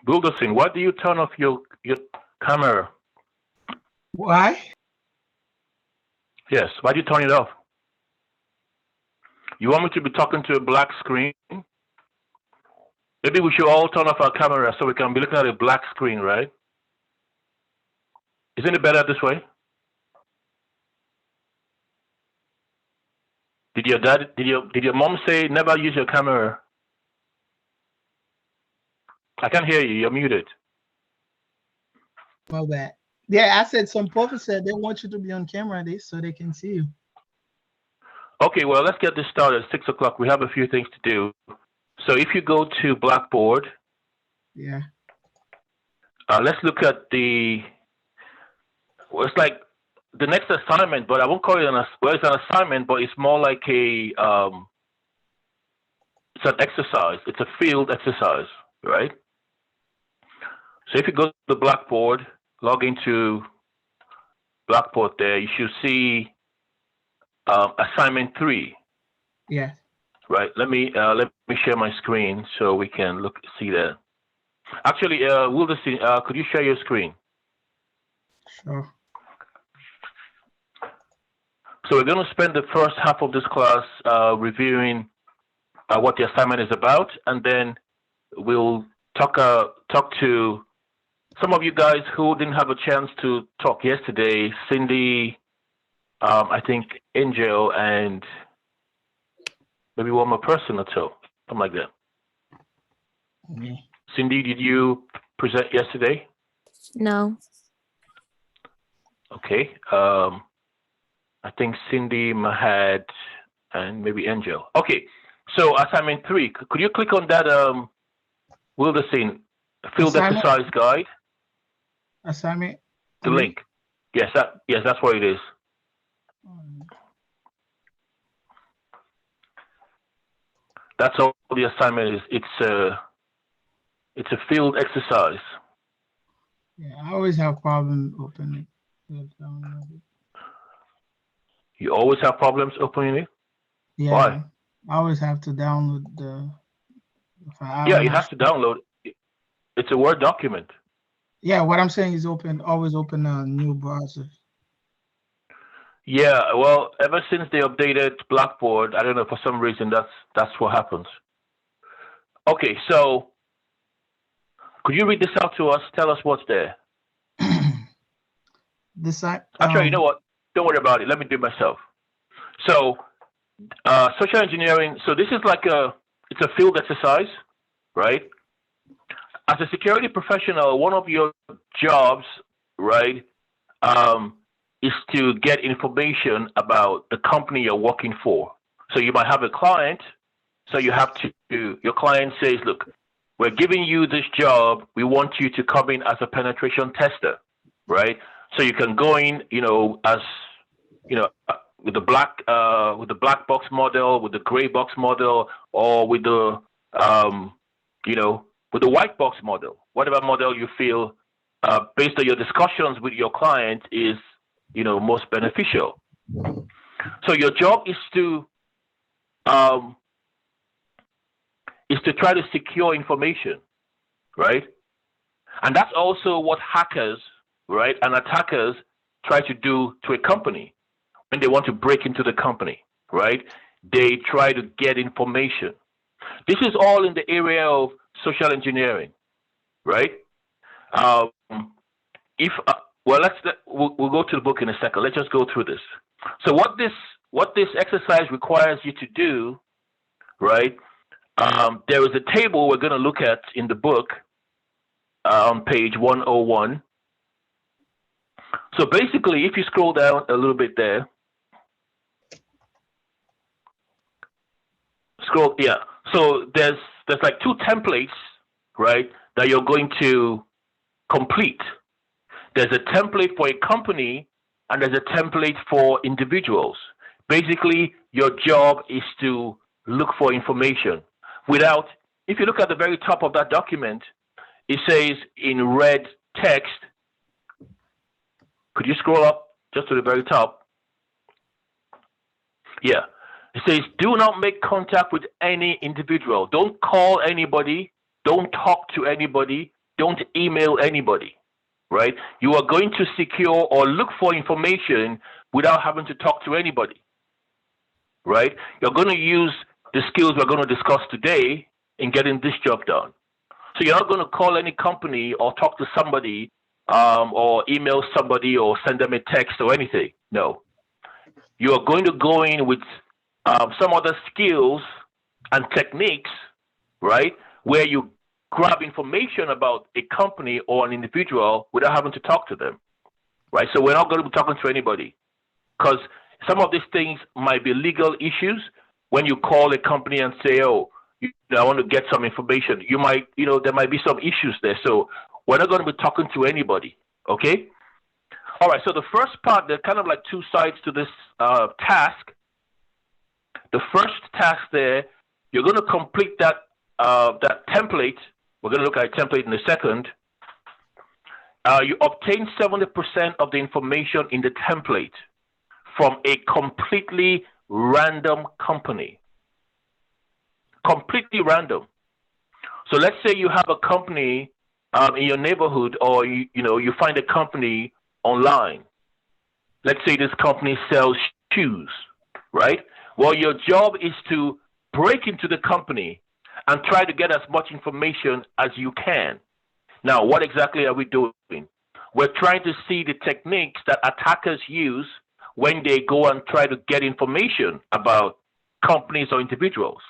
Wilderson, why do you turn off your camera? Why? Yes, why do you turn it off? You want me to be talking to a black screen? Maybe we should all turn off our camera so we can be looking at a black screen, right? Isn't it better this way? Did your mom say never use your camera? I can't hear you. You're muted. My bad. Yeah, I said some prophets said they want you to be on camera this so they can see you. Okay, well, let's get this started. 6 o'clock. We have a few things to do. So if you go to Blackboard, yeah, let's look at it's like the next assignment, but I won't call it it's an assignment, but it's more like it's an exercise. It's a field exercise, right? So if you go to the Blackboard, log into Blackboard there, you should see assignment 3. Yeah. Right. Let me share my screen so we can see that. Actually, Wilderson, could you share your screen? Sure. So we're going to spend the first half of this class reviewing what the assignment is about, and then we'll talk to some of you guys who didn't have a chance to talk yesterday. Cindy, I think Angel, and maybe one more person or two, something like that. Okay. Cindy, did you present yesterday? No. Okay. I think Cindy, Mahad, and maybe Angel. Okay. So assignment 3. Could you click on that Wilderson field exercise guide? Assignment. The link. Yes, that's what it is. That's all the assignment is. It's a field exercise. Yeah, I always have problems opening it. You always have problems opening it? Yeah. Why? I always have to download the file. Yeah, you have to download. It's a Word document. Yeah, what I'm saying is always open a new browser. Yeah, well, ever since they updated Blackboard, I don't know, for some reason that's what happens. Okay, so could you read this out to us? Tell us what's there. Actually, you know what? Don't worry about it. Let me do it myself. So, social engineering. So this is like it's a field exercise, right? As a security professional, one of your jobs, right, is to get information about the company you're working for. So you might have a client. So you have your client says, look, we're giving you this job. We want you to come in as a penetration tester, right? So you can go in, as, with the black box model, with the gray box model, or with the, with the white box model, whatever model you feel, based on your discussions with your client is, most beneficial. So your job is to try to secure information, right? And that's also what hackers, right, and attackers try to do to a company when they want to break into the company, right? They try to get information. This is all in the area of social engineering, right? We'll go to the book in a second. Let's just go through this. So what this exercise requires you to do, right? There is a table we're going to look at in the book on page 101. So basically, if you scroll down a little bit there, So there's like 2 templates, right, that you're going to complete. There's a template for a company and there's a template for individuals. Basically, your job is to look for information. If you look at the very top of that document, it says in red text, could you scroll up just to the very top? Yeah. It says, do not make contact with any individual. Don't call anybody. Don't talk to anybody. don't email anybody, right? You are going to secure or look for information without having to talk to anybody, right? You're going to use the skills we're going to discuss today in getting this job done. So you're not going to call any company or talk to somebody or email somebody or send them a text or anything. No. You are going to go in with some other skills and techniques, right, where you grab information about a company or an individual without having to talk to them, right? So we're not going to be talking to anybody because some of these things might be legal issues. When you call a company and say, oh, I want to get some information, you might, there might be some issues there. So we're not going to be talking to anybody, okay? All right, so the first part, there's kind of like two sides to this task. The first task there, you're going to complete that template. We're going to look at a template in a second. You obtain 70% of the information in the template from a completely random company. Completely random. So let's say you have a company in your neighborhood, or you find a company online. Let's say this company sells shoes, right? Well, your job is to break into the company and try to get as much information as you can. Now, what exactly are we doing? We're trying to see the techniques that attackers use when they go and try to get information about companies or individuals.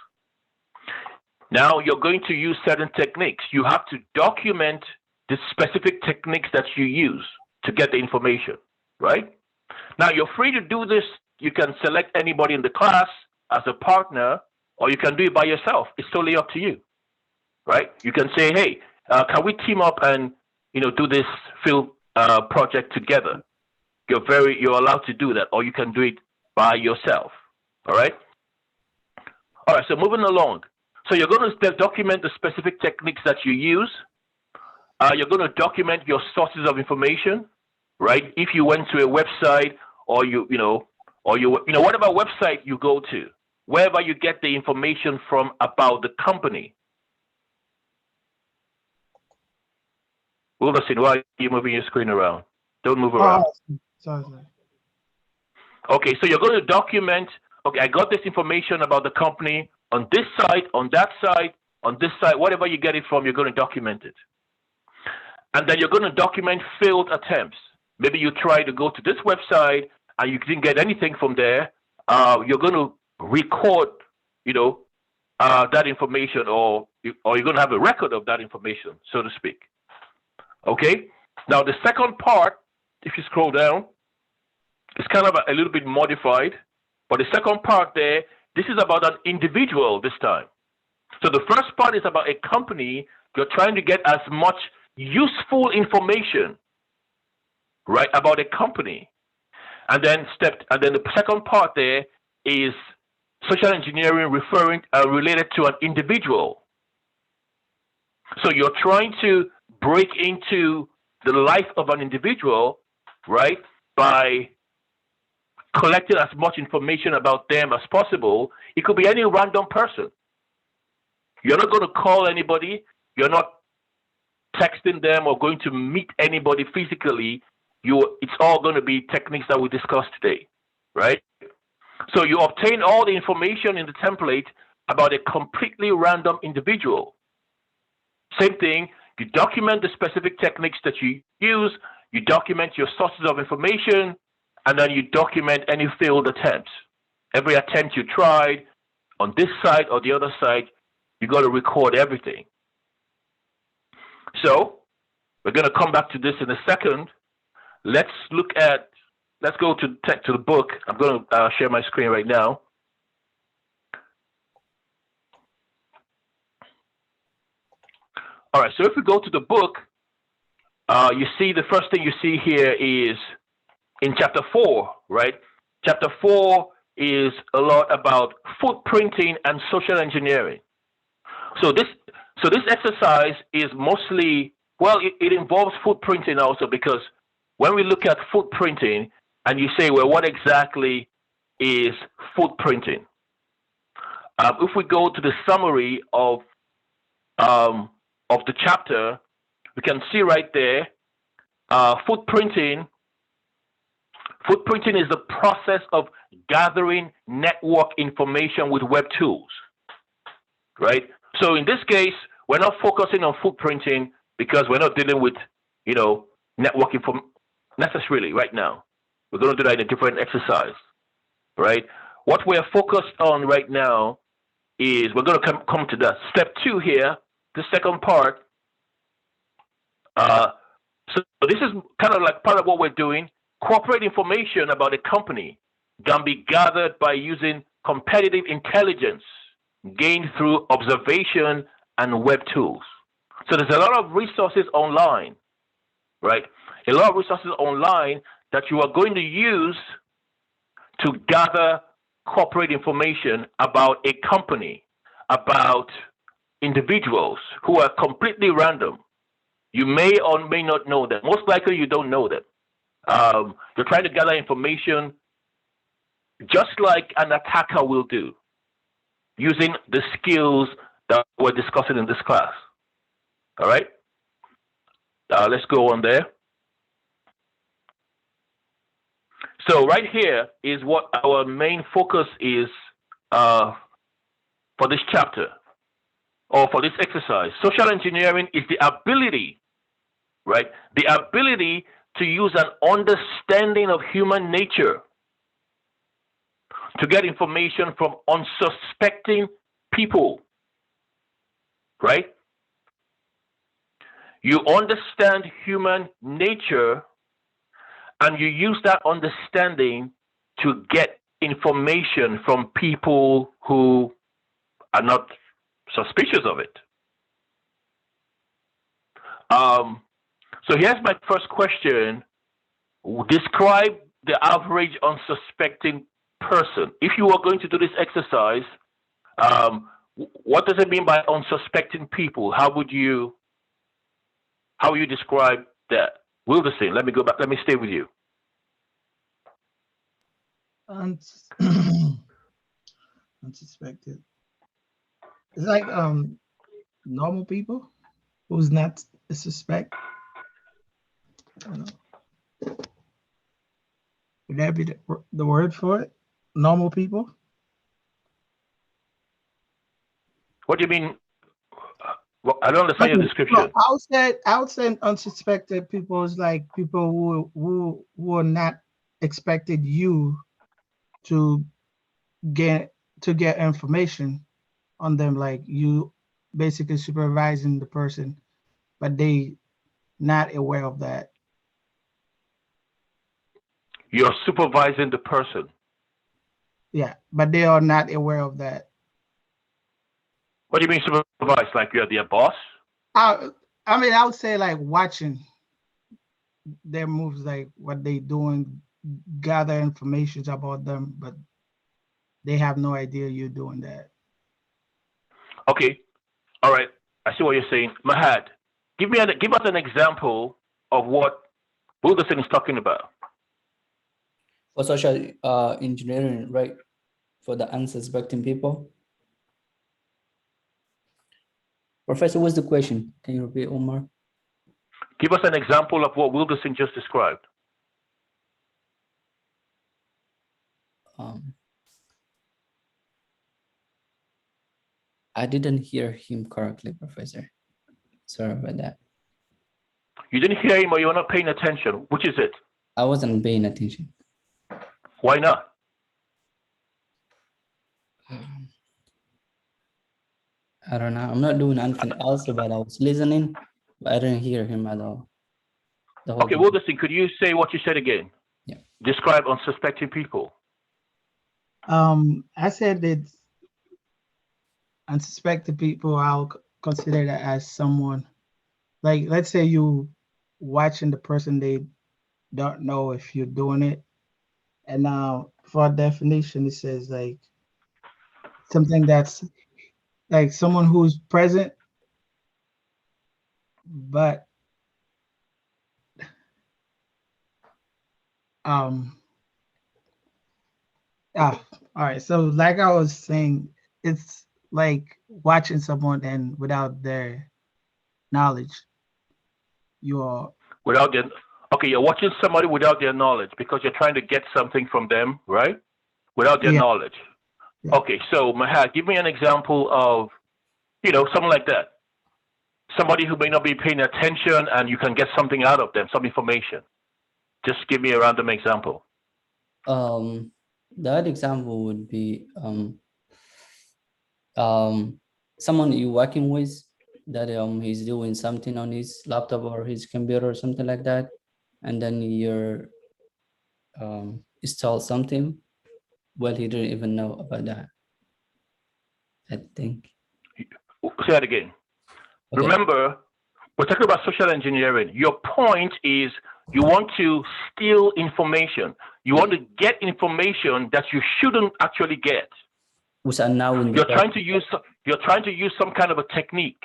Now, you're going to use certain techniques. You have to document the specific techniques that you use to get the information, right? Now, you're free to do this. You can select anybody in the class as a partner, or you can do it by yourself. It's totally up to you, right? You can say, hey, can we team up and do this field project together? You're allowed to do that, or you can do it by yourself. All right. All right. So moving along. So you're going to document the specific techniques that you use. You're going to document your sources of information, right? If you went to a website, or whatever website you go to, wherever you get the information from about the company. Wilderson, why are you moving your screen around? Don't move around. Sorry. Okay, so you're going to document, okay, I got this information about the company on this site, on that site, on this site, whatever you get it from, you're going to document it. And then you're going to document failed attempts. Maybe you try to go to this website and you didn't get anything from there. You're going to record, that information, or you're going to have a record of that information, so to speak. Okay. Now the second part, if you scroll down, it's kind of a little bit modified, but the second part there, this is about an individual this time. So the first part is about a company. You're trying to get as much useful information, right, about a company. And then the second part there is social engineering related to an individual. So you're trying to break into the life of an individual, right, by collecting as much information about them as possible. It could be any random person. You're not going to call anybody. You're not texting them or going to meet anybody physically. It's all going to be techniques that we discussed today, right? So you obtain all the information in the template about a completely random individual. Same thing, you document the specific techniques that you use, you document your sources of information, and then you document any failed attempts. Every attempt you tried on this side or the other side, you got to record everything. So we're going to come back to this in a second. Let's go to the book. I'm going to share my screen right now. All right, so if we go to the book, you see the first thing you see here is in chapter 4, right? Chapter 4 is a lot about footprinting and social engineering. So this exercise is mostly, it involves footprinting also, because when we look at footprinting and you say, well, what exactly is footprinting? If we go to the summary of the chapter, we can see right there, footprinting. Footprinting is the process of gathering network information with web tools, right? So in this case, we're not focusing on footprinting because we're not dealing with, network information necessarily right now. We're going to do that in a different exercise, right? What we're focused on right now is we're going to come to that. Step 2 here, the second part. So this is kind of like part of what we're doing. Corporate information about a company can be gathered by using competitive intelligence gained through observation and web tools. So there's a lot of resources online, right? A lot of resources online that you are going to use to gather corporate information about a company, about individuals who are completely random. You may or may not know them. Most likely you don't know them. You're trying to gather information just like an attacker will do, using the skills that we're discussing in this class. All right? Let's go on there. So right here is what our main focus is for this chapter or for this exercise. Social engineering is the ability, right? The ability to use an understanding of human nature to get information from unsuspecting people, right? You understand human nature and you use that understanding to get information from people who are not suspicious of it. So here's my first question. Describe the average unsuspecting person. If you are going to do this exercise, what does it mean by unsuspecting people? How would you describe that? Wilderson, let me go back. Let me stay with you. Unsuspected. It's like normal people who's not a suspect. I don't know. Would that be the word for it? Normal people? What do you mean? Well, I don't understand your description. No, outside unsuspected people is like people who are not expected you to get information on them, like you basically supervising the person, but they not aware of that. You're supervising the person. Yeah, but they are not aware of that. What do you mean supervise? Like you're their boss? I would say like watching their moves, like what they doing, gather information about them, but they have no idea you're doing that. Okay. All right. I see what you're saying. Mahad, give us an example of what Wilderson is talking about. For social engineering, right? For the unsuspecting people. Professor, what's the question? Can you repeat, Omar? Give us an example of what Wilderson just described. I didn't hear him correctly, Professor. Sorry about that. You didn't hear him or you were not paying attention. Which is it? I wasn't paying attention. Why not? I don't know. I'm not doing anything else, but I was listening, but I didn't hear him at all. Okay, Wilderson, could you say what you said again? Yeah. Describe unsuspecting people. I said that unsuspected people, I'll consider that as someone, like, let's say you watching the person, they don't know if you're doing it. And now for definition, it says like something that's like someone who's present, but all right. So like I was saying, it's like watching someone and without their knowledge. your Without their, okay, you're watching somebody without their knowledge because you're trying to get something from them, right? Without their yeah, knowledge. yeah. Okay, so Mahad, give me an example of, something like that. Somebody who may not be paying attention and you can get something out of them, some information. Just give me a random example. That example would be someone you're working with that he's doing something on his laptop or his computer or something like that, and then you're install something. Well, he didn't even know about that, I think. Say that again. Okay. Remember, we're talking about social engineering. Your point is you want to steal information. You want to get information that you shouldn't actually get. You're trying to use some kind of a technique,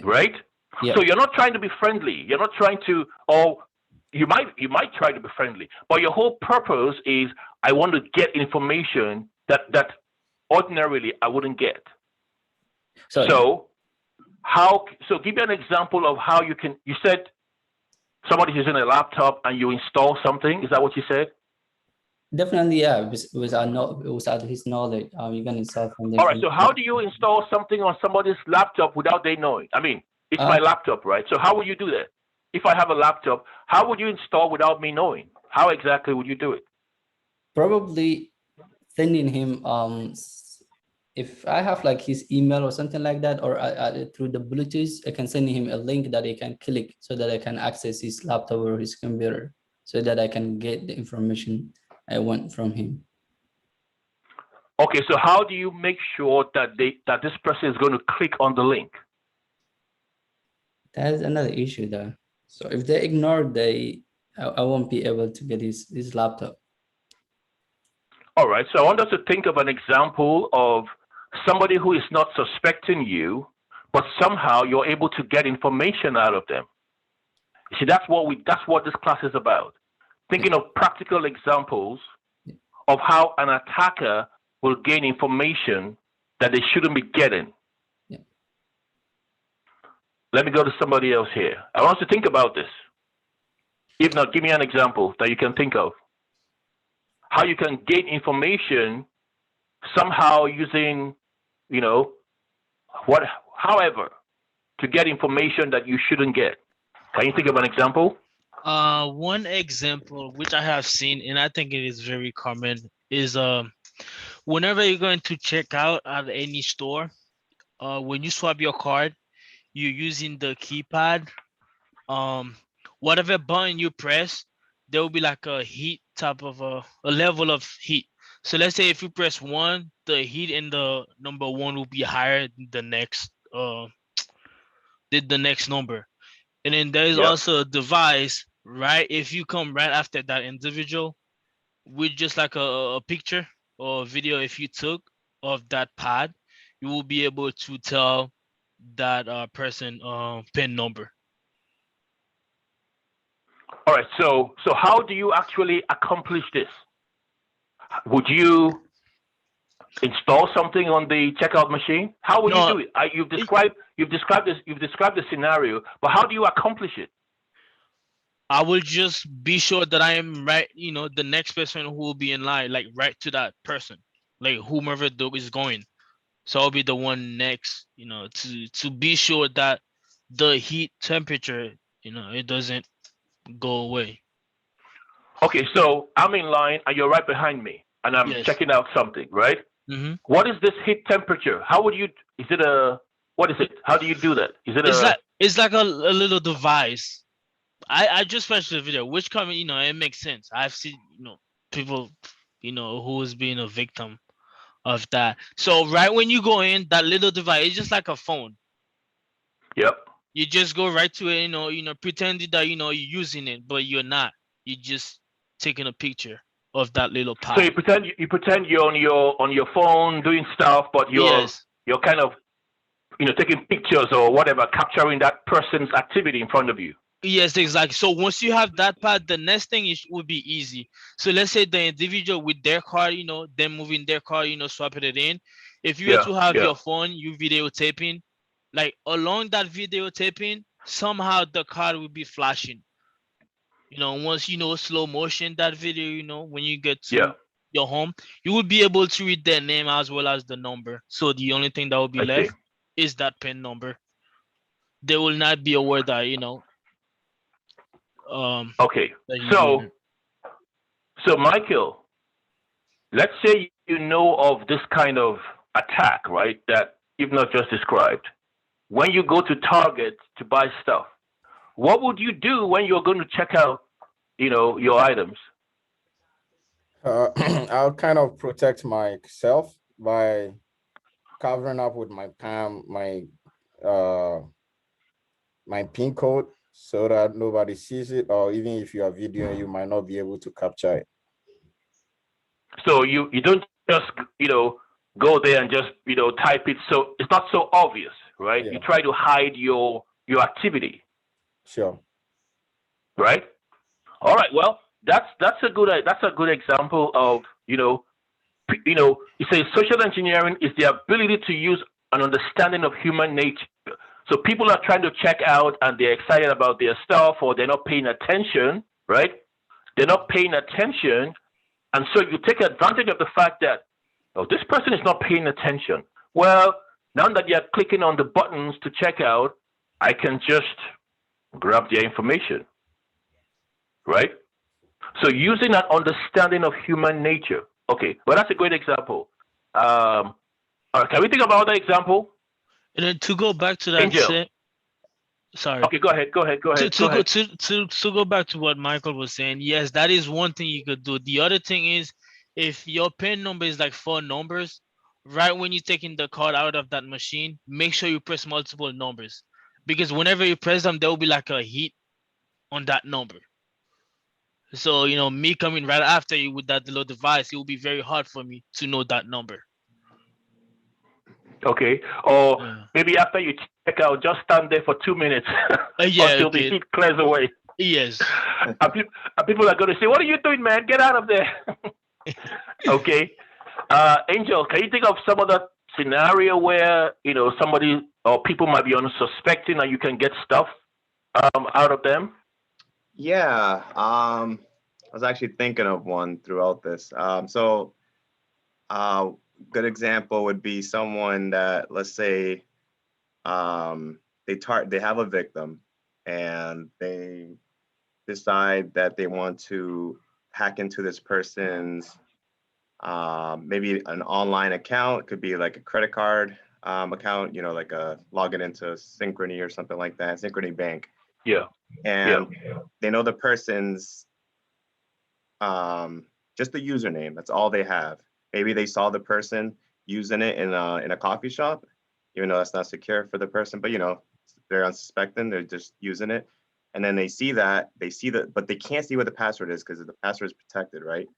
right? Yeah. So you're not trying to be friendly. You're not trying to, or you might try to be friendly, but your whole purpose is I want to get information that ordinarily I wouldn't get. So give me an example of how you can. You said somebody's using a laptop and you install something. Is that what you said? Definitely, yeah. Without his knowledge, you can install something. All right. So how do you install something on somebody's laptop without they knowing? I mean, it's my laptop, right? So how would you do that? If I have a laptop, how would you install without me knowing? How exactly would you do it? Probably sending him if I have like his email or something like that, or through the Bluetooth, I can send him a link that he can click so that I can access his laptop or his computer so that I can get the information I want from him. Okay, so how do you make sure that this person is going to click on the link? That's another issue there. So if they ignore, I won't be able to get his laptop. All right, so I want us to think of an example of somebody who is not suspecting you, but somehow you're able to get information out of them. You see, that's what this class is about. Thinking of practical examples of how an attacker will gain information that they shouldn't be getting. Yeah. Let me go to somebody else here. I want us to think about this. If not, give me an example that you can think of. How you can gain information somehow using, however, to get information that you shouldn't get. Can you think of an example? One example which I have seen, and I think it is very common, is whenever you're going to check out at any store, when you swipe your card, you're using the keypad. Whatever button you press, there will be like a heat type of a level of heat. So let's say if you press 1, the heat in the number 1 will be higher than the next number. And then there is also a device, right? If you come right after that individual with just like a picture or a video, if you took of that pad, you will be able to tell that person PIN number. All right. So how do you actually accomplish this? Would you install something on the checkout machine? How would you do it? You've described the scenario, but how do you accomplish it? I will just be sure that I am right, the next person who will be in line, like right to that person, like whomever is going. So I'll be the one next, to be sure that the heat temperature, it doesn't go away. Okay, so I'm in line and you're right behind me and I'm checking out something, right? Mm-hmm. What is this heat temperature? How would you, what is it? How do you do that? It's like a little device. I just watched the video, which it makes sense. I've seen, people, who is being a victim of that. So right when you go in, that little device, it's just like a phone. Yep. You just go right to it, pretending that you're using it, but you're not. You're just taking a picture of that little pad. So you pretend you're on your phone doing stuff, but you're kind of taking pictures or whatever, capturing that person's activity in front of you. Yes, exactly. So once you have that part, the next thing would be easy. So let's say the individual with their card, them moving their card, swapping it in. If you were to have your phone, you videotaping, like along that videotaping, somehow the card will be flashing. Once slow motion that video, when you get Yeah, to your home, you will be able to read their name as well as the number. So the only thing that will be I see. left is that PIN number. They will not be aware that Okay, that you're doing so it. Michael, let's say you know of this kind of attack, right? That you've not just described. When you go to Target to buy stuff, what would you do when you're going to check out, your items? I'll kind of protect myself by covering up with my PAM, uh my pin code, so that nobody sees it, or even if you are videoing, you might not be able to capture it. So you don't just go there and just type it, so it's not so obvious, right? You Yeah, try to hide your activity, sure. right? All right. Well, that's a good example of you say social engineering is the ability to use an understanding of human nature. So people are trying to check out and they're excited about their stuff, or they're not paying attention, right? They're not paying attention, and so you take advantage of the fact that, oh, this person is not paying attention. Well, now that you're clicking on the buttons to check out, I can just grab their information, right? So using an understanding of human nature. Okay, well, that's a great example. All right, can we think about that example? And then to go back to that Angel. same, sorry, Okay, go ahead. Go ahead. Go to ahead. Go to go ahead. to go back to what Michael was saying. Yes, that is one thing you could do. The other thing is, if your PIN number is like 4 numbers, right when you're taking the card out of that machine, make sure you press multiple numbers, because whenever you press them, there will be like a hit on that number. So me coming right after you with that little device, it will be very hard for me to know that number. Okay. Or Yeah. maybe after you check out, just stand there for 2 minutes Yeah. until the Okay. heat clears away. Yes. And people are going to say, "What are you doing, man? Get out of there." Okay. Angel, can you think of some other scenario where somebody or people might be unsuspecting and you can get stuff out of them? Yeah, I was actually thinking of one throughout this. Uh, good example would be someone that, let's say, they have a victim, and they decide that they want to hack into this person's maybe an online account. Could be like a credit card account, like a login into Synchrony or something like that, Synchrony Bank. Yeah. And they know the person's just the username. That's all they have. Maybe they saw the person using it in a coffee shop, even though that's not secure for the person. But they're unsuspecting. They're just using it, and then they see that, but they can't see what the password is because the password is protected, right?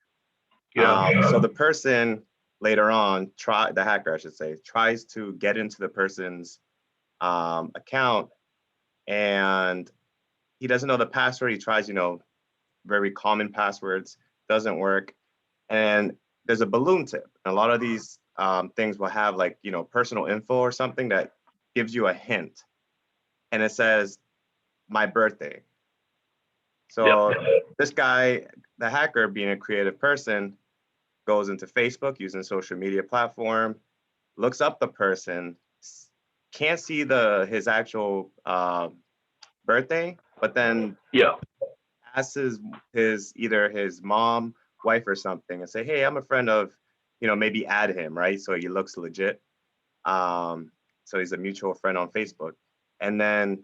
Yeah. So the person later on, the hacker, I should say, tries to get into the person's account, and he doesn't know the password. He tries, very common passwords, doesn't work. And there's a balloon tip. A lot of these things will have like, personal info or something that gives you a hint. And it says, my birthday. So this guy, the hacker, being a creative person, goes into Facebook using a social media platform, looks up the person, can't see his actual birthday, but then asks either his mom, wife, or something, and say, "Hey, I'm a friend of," maybe add him, right? So he looks legit. So he's a mutual friend on Facebook, and then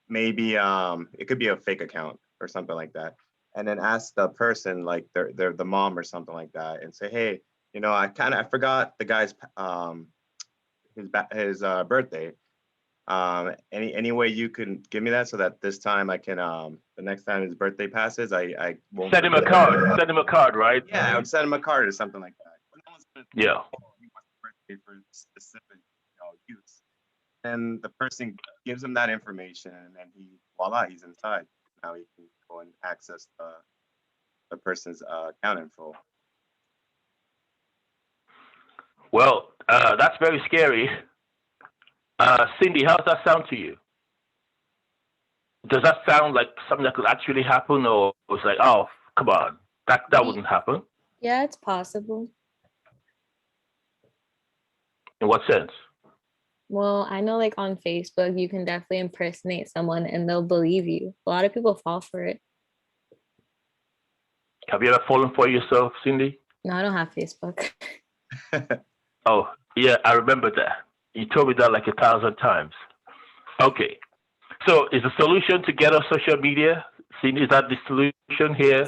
maybe it could be a fake account or something like that, and then ask the person, like they're the mom or something like that, and say, "Hey, I forgot the guy's his birthday. Any way you can give me that so that this time I can the next time his birthday passes, I won't Send him a card. Send him a card, right? Yeah, I would send him a card or something like that. But no one's gonna Yeah. he wants the birthday for specific use. And the person gives him that information, and then voila, he's inside. Now he can go and access the person's account info. Well, that's very scary. Cindy, how does that sound to you? does that sound like something that could actually happen, or it's like, oh, come on, that wouldn't happen? Yeah, it's possible. In what sense? Well, I know like on Facebook, you can definitely impersonate someone and they'll believe you. A lot of people fall for it. Have you ever fallen for it yourself, Cindy? No, I don't have Facebook. Oh, yeah, I remember that. You told me that like 1,000 times. Okay. So is the solution to get off social media? Cindy, is that the solution here?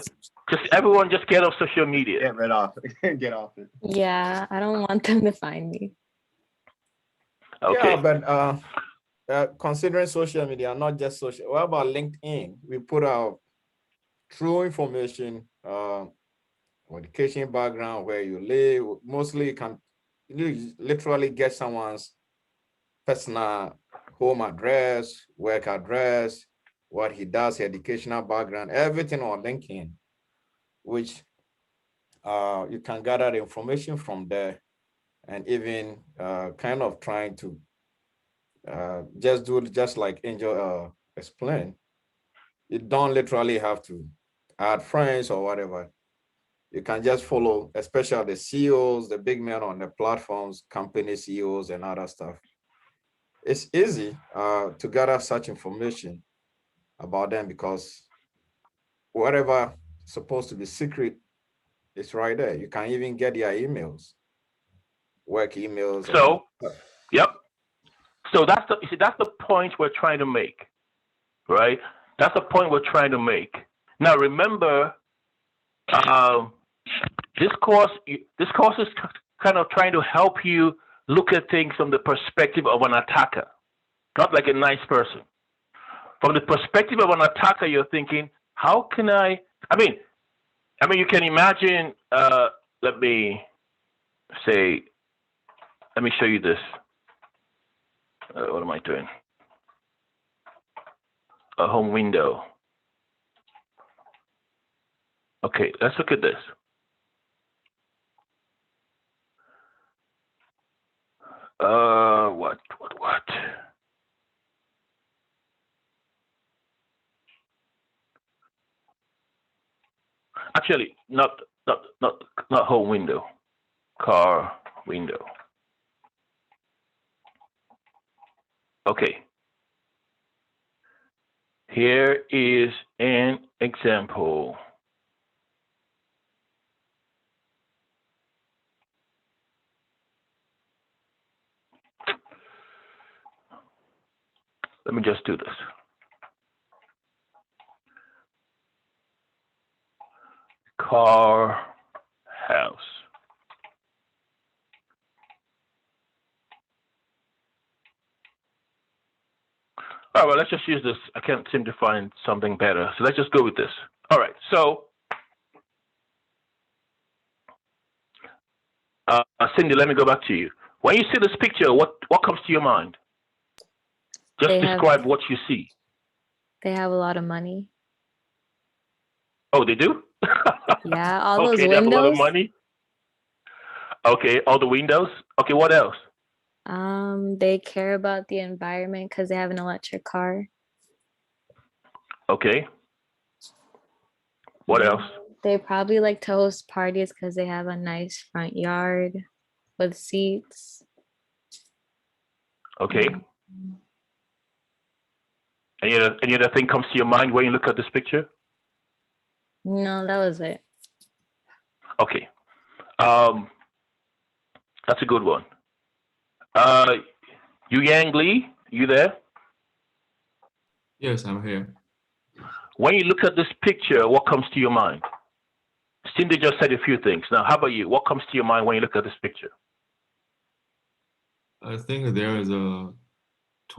Just everyone just get off social media. Get rid off. Get off it. Yeah, I don't want them to find me. Okay. Yeah, but considering social media, not just social, what about LinkedIn? We put out true information, education background, where you live. Mostly you literally get someone's personal home address, work address, what he does, educational background, everything on LinkedIn, which you can gather the information from there, and even kind of trying to just like Angel explained. You don't literally have to add friends or whatever. You can just follow, especially the CEOs, the big men on the platforms, company CEOs and other stuff. It's easy to gather such information about them because whatever supposed to be secret is right there. You can even get their emails, work emails. So, yep. So that's the point we're trying to make, right? That's the point we're trying to make. Now, remember, this course is kind of trying to help you look at things from the perspective of an attacker, not like a nice person. From the perspective of an attacker, you're thinking, how can I mean, you can imagine, let me show you this. What am I doing? A home window. Okay, let's look at this. What? Actually, not home window, car window. Okay. Here is an example. Let me just do this. Car, house. All right, well, let's just use this. I can't seem to find something better. So let's just go with this. All right, so Cindy, let me go back to you. When you see this picture, what comes to your mind? Just describe what you see. They have a lot of money. Oh, they do? Yeah, all those okay, they have a lot of windows. money. Okay, all the windows. Okay, what else? They care about the environment because they have an electric car. Okay. What else? They probably like to host parties because they have a nice front yard with seats. Okay. Any other thing comes to your mind when you look at this picture? No, that was it. Okay. That's a good one. Yu Yang Lee, you there? Yes, I'm here. When you look at this picture, what comes to your mind? Cindy just said a few things. Now, how about you? What comes to your mind when you look at this picture? I think there is too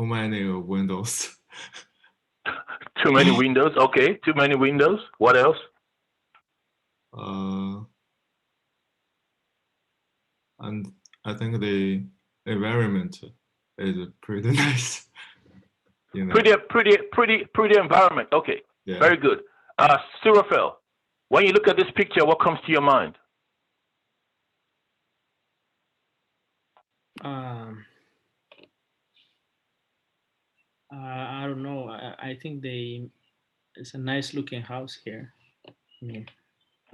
many windows. Too many windows. Okay, too many windows. What else? And I think the environment is pretty nice. You know? Pretty environment. Okay, yeah. Very good. Surafel, when you look at this picture, what comes to your mind? I don't know. I think it's a nice looking house here. I mean,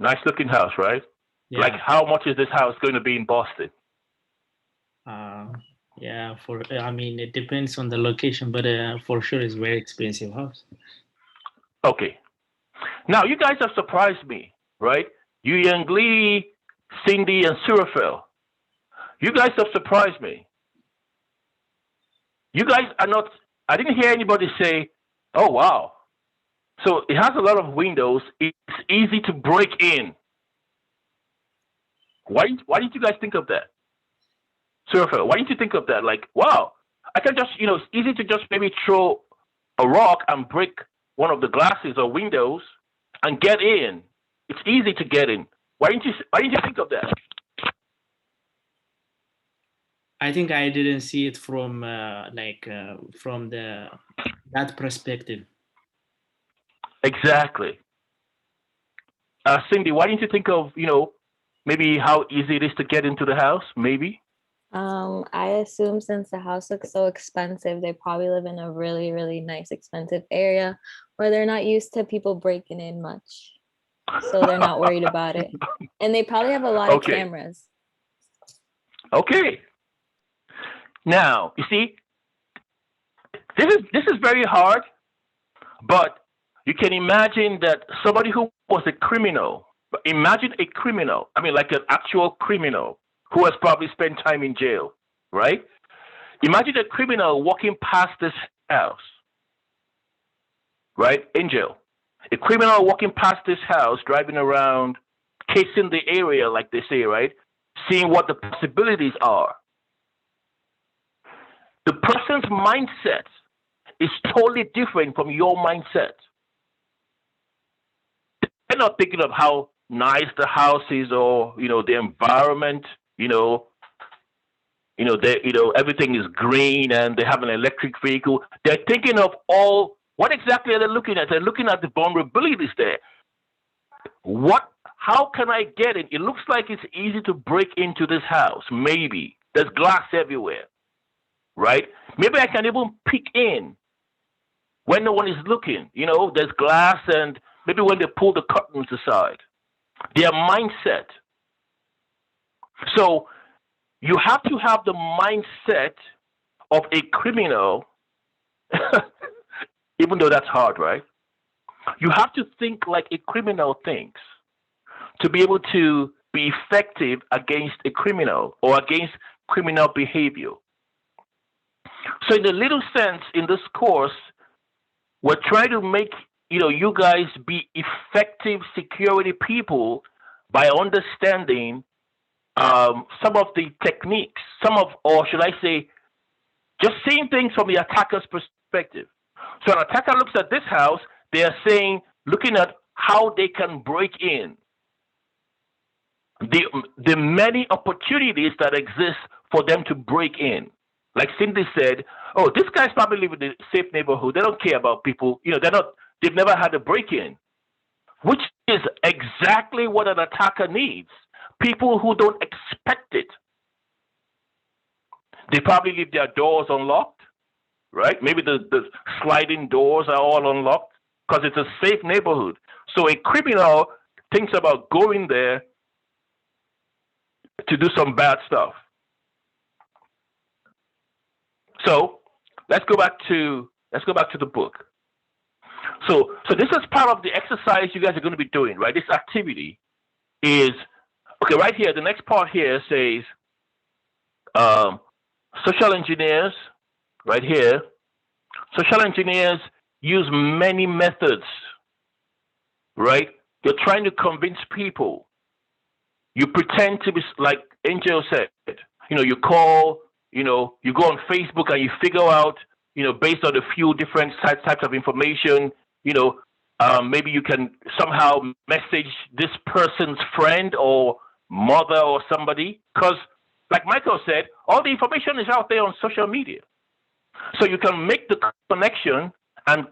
Nice looking house, right? Like, yeah, how much is this house going to be in Boston? uh, yeah. I mean, it depends on the location, but for sure, it's very expensive house. Okay. Now, you guys have surprised me, right? You, Young Lee, Cindy, and Surafel. You guys have surprised me. You guys are not, I didn't hear anybody say, oh, wow. So it has a lot of windows. It's easy to break in. Why didn't you guys think of that? Surfer, why didn't you think of that? Like, wow, I can just, it's easy to just maybe throw a rock and break one of the glasses or windows and get in. It's easy to get in. Why didn't you think of that? I think I didn't see it from from that perspective. Exactly. Cindy, why didn't you think of, maybe how easy it is to get into the house? Maybe. I assume since the house looks so expensive, they probably live in a really, really nice, expensive area where they're not used to people breaking in much. So they're not worried about it. And they probably have a lot of cameras. Okay. Now, you see, this is very hard, but you can imagine that somebody who was a criminal, imagine a criminal, I mean like an actual criminal who has probably spent time in jail, right? Imagine a criminal walking past this house, right, in jail. A criminal walking past this house, driving around, casing the area, like they say, right? Seeing what the possibilities are. The person's mindset is totally different from your mindset. They're not thinking of how nice the house is or, the environment, everything is green and they have an electric vehicle. They're thinking of what exactly are they looking at? They're looking at the vulnerabilities there. How can I get in? It looks like it's easy to break into this house. Maybe. There's glass everywhere, right? Maybe I can even peek in when no one is looking. There's glass, and maybe when they pull the curtains aside. Their mindset. So you have to have the mindset of a criminal, even though that's hard, right? You have to think like a criminal thinks to be able to be effective against a criminal or against criminal behavior. So in a little sense, in this course, we're trying to make you guys be effective security people by understanding some of the techniques, or should I say, just seeing things from the attacker's perspective. So an attacker looks at this house, they are looking at how they can break in. The many opportunities that exist for them to break in. Like Cindy said, oh, this guy's probably living in a safe neighborhood. They don't care about people. They've never had a break-in, which is exactly what an attacker needs. People who don't expect it. They probably leave their doors unlocked, right? Maybe the sliding doors are all unlocked because it's a safe neighborhood. So a criminal thinks about going there to do some bad stuff. So let's go back to the book. So this is part of the exercise you guys are going to be doing, right? This activity is okay. Right here, the next part here says social engineers. Right here, social engineers use many methods. Right? You're trying to convince people. You pretend to be like Angel said. You call. You go on Facebook and you figure out, based on a few different types of information, maybe you can somehow message this person's friend or mother or somebody. Because, like Michael said, all the information is out there on social media. So you can make the connection and,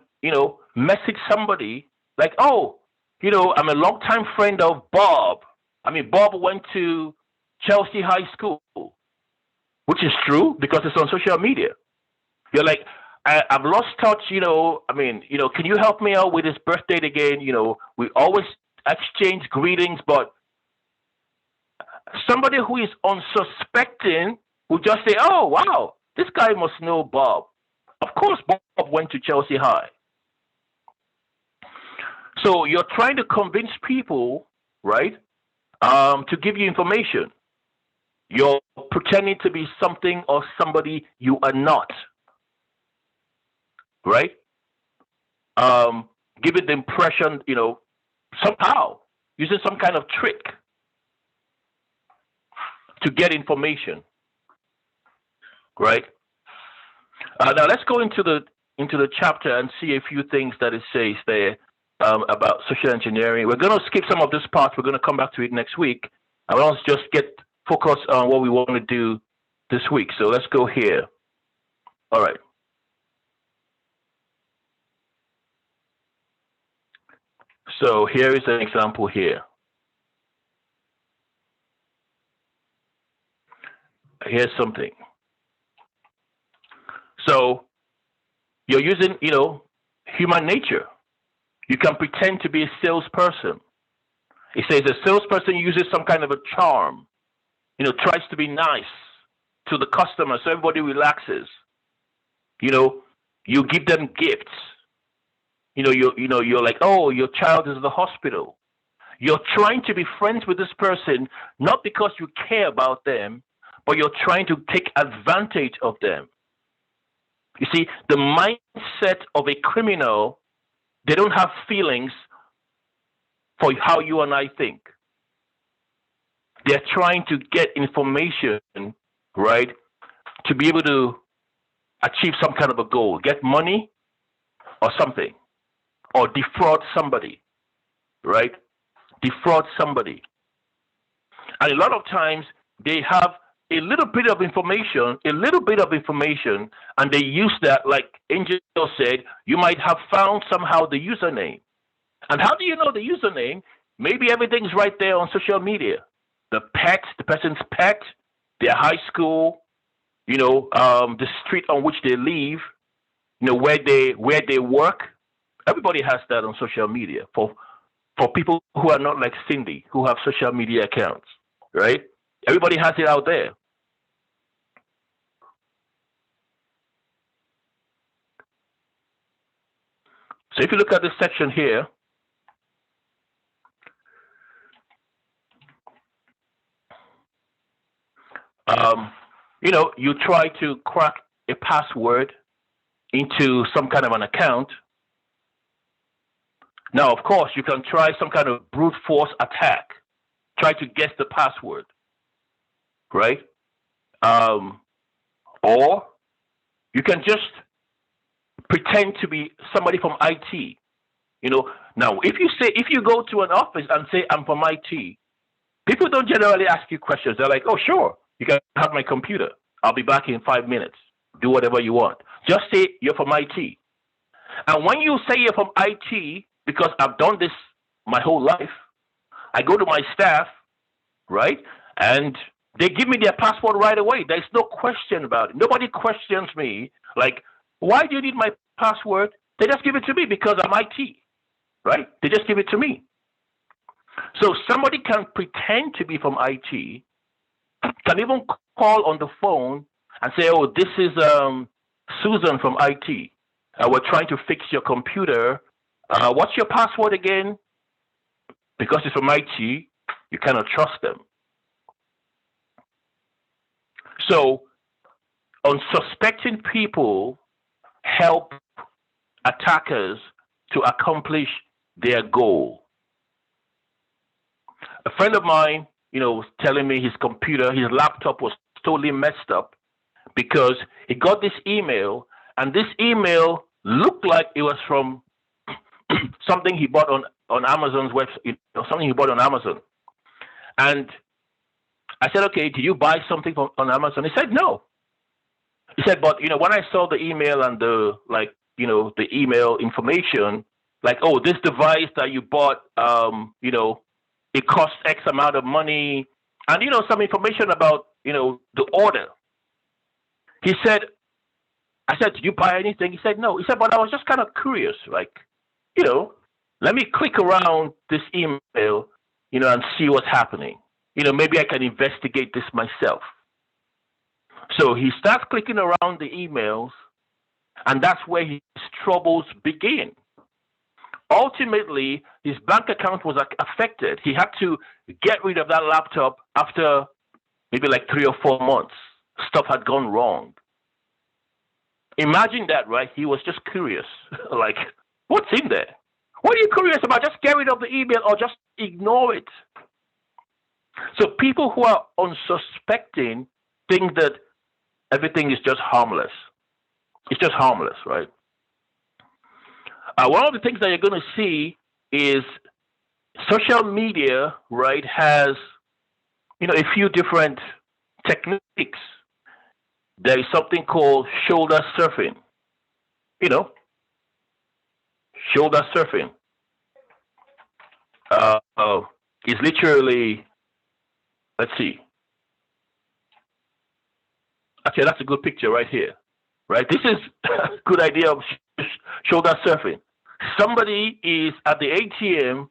message somebody like, oh, I'm a longtime friend of Bob. Bob went to Chelsea High School. Which is true because it's on social media. You're like, I've lost touch, I mean, can you help me out with his birth date again? We always exchange greetings, but somebody who is unsuspecting will just say, oh, wow, this guy must know Bob. Of course, Bob went to Chelsea High. So you're trying to convince people, right, to give you information. You're pretending to be something or somebody you are not, right? Give it the impression, somehow using some kind of trick to get information, right? Now let's go into the chapter and see a few things that it says there about social engineering. We're going to skip some of this part. We're going to come back to it next week. I want us to just get focused on what we want to do this week. So let's go here. All right. So here is an example here. Here's something. So you're using, human nature. You can pretend to be a salesperson. It says a salesperson uses some kind of a charm, tries to be nice to the customer so everybody relaxes. You give them gifts. You're like, oh, your child is in the hospital. You're trying to be friends with this person, not because you care about them, but you're trying to take advantage of them. You see, the mindset of a criminal, they don't have feelings for how you and I think. They're trying to get information, right, to be able to achieve some kind of a goal, get money or something, or defraud somebody, right? Defraud somebody. And a lot of times they have a little bit of information, and they use that, like Angel said, you might have found somehow the username. And how do you know the username? Maybe everything's right there on social media. The person's pet, their high school, the street on which they live, where they work. Everybody has that on social media for people who are not like Cindy, who have social media accounts, right? Everybody has it out there. So if you look at this section here, you try to crack a password into some kind of an account. Now, of course, you can try some kind of brute force attack. Try to guess the password, right? Or you can just pretend to be somebody from IT. Now, if you go to an office and say, I'm from IT, people don't generally ask you questions. They're like, oh, sure, you can have my computer. I'll be back in 5 minutes. Do whatever you want. Just say you're from IT. And when you say you're from IT, because I've done this my whole life, I go to my staff, right? And they give me their password right away. There's no question about it. Nobody questions me. Like, why do you need my password? They just give it to me because I'm IT, right? They just give it to me. So somebody can pretend to be from IT, can even call on the phone and say, oh, this is Susan from IT. We're trying to fix your computer. What's your password again? Because it's from IT, you cannot trust them. So unsuspecting people help attackers to accomplish their goal. A friend of mine, was telling me his laptop was totally messed up because he got this email, and this email looked like it was from something he bought on Amazon's website, something he bought on Amazon. And I said, okay, did you buy something on Amazon? He said, no. He said, but, when I saw the email and the email information, like, oh, this device that you bought, it costs X amount of money, and, some information about, the order. He said, I said, did you buy anything? He said, no. He said, but I was just kind of curious, like, let me click around this email, and see what's happening. Maybe I can investigate this myself. So he starts clicking around the emails, and that's where his troubles begin. Ultimately, his bank account was affected. He had to get rid of that laptop after maybe like 3 or 4 months. Stuff had gone wrong. Imagine that, right? He was just curious. Like, what's in there? What are you curious about? Just get rid of the email or just ignore it. So people who are unsuspecting think that everything is just harmless. It's just harmless, right? One of the things that you're going to see is social media, right, has, a few different techniques. There is something called shoulder surfing. Shoulder surfing. It's literally, let's see. Okay, that's a good picture right here. Right? This is a good idea of shoulder surfing. Somebody is at the ATM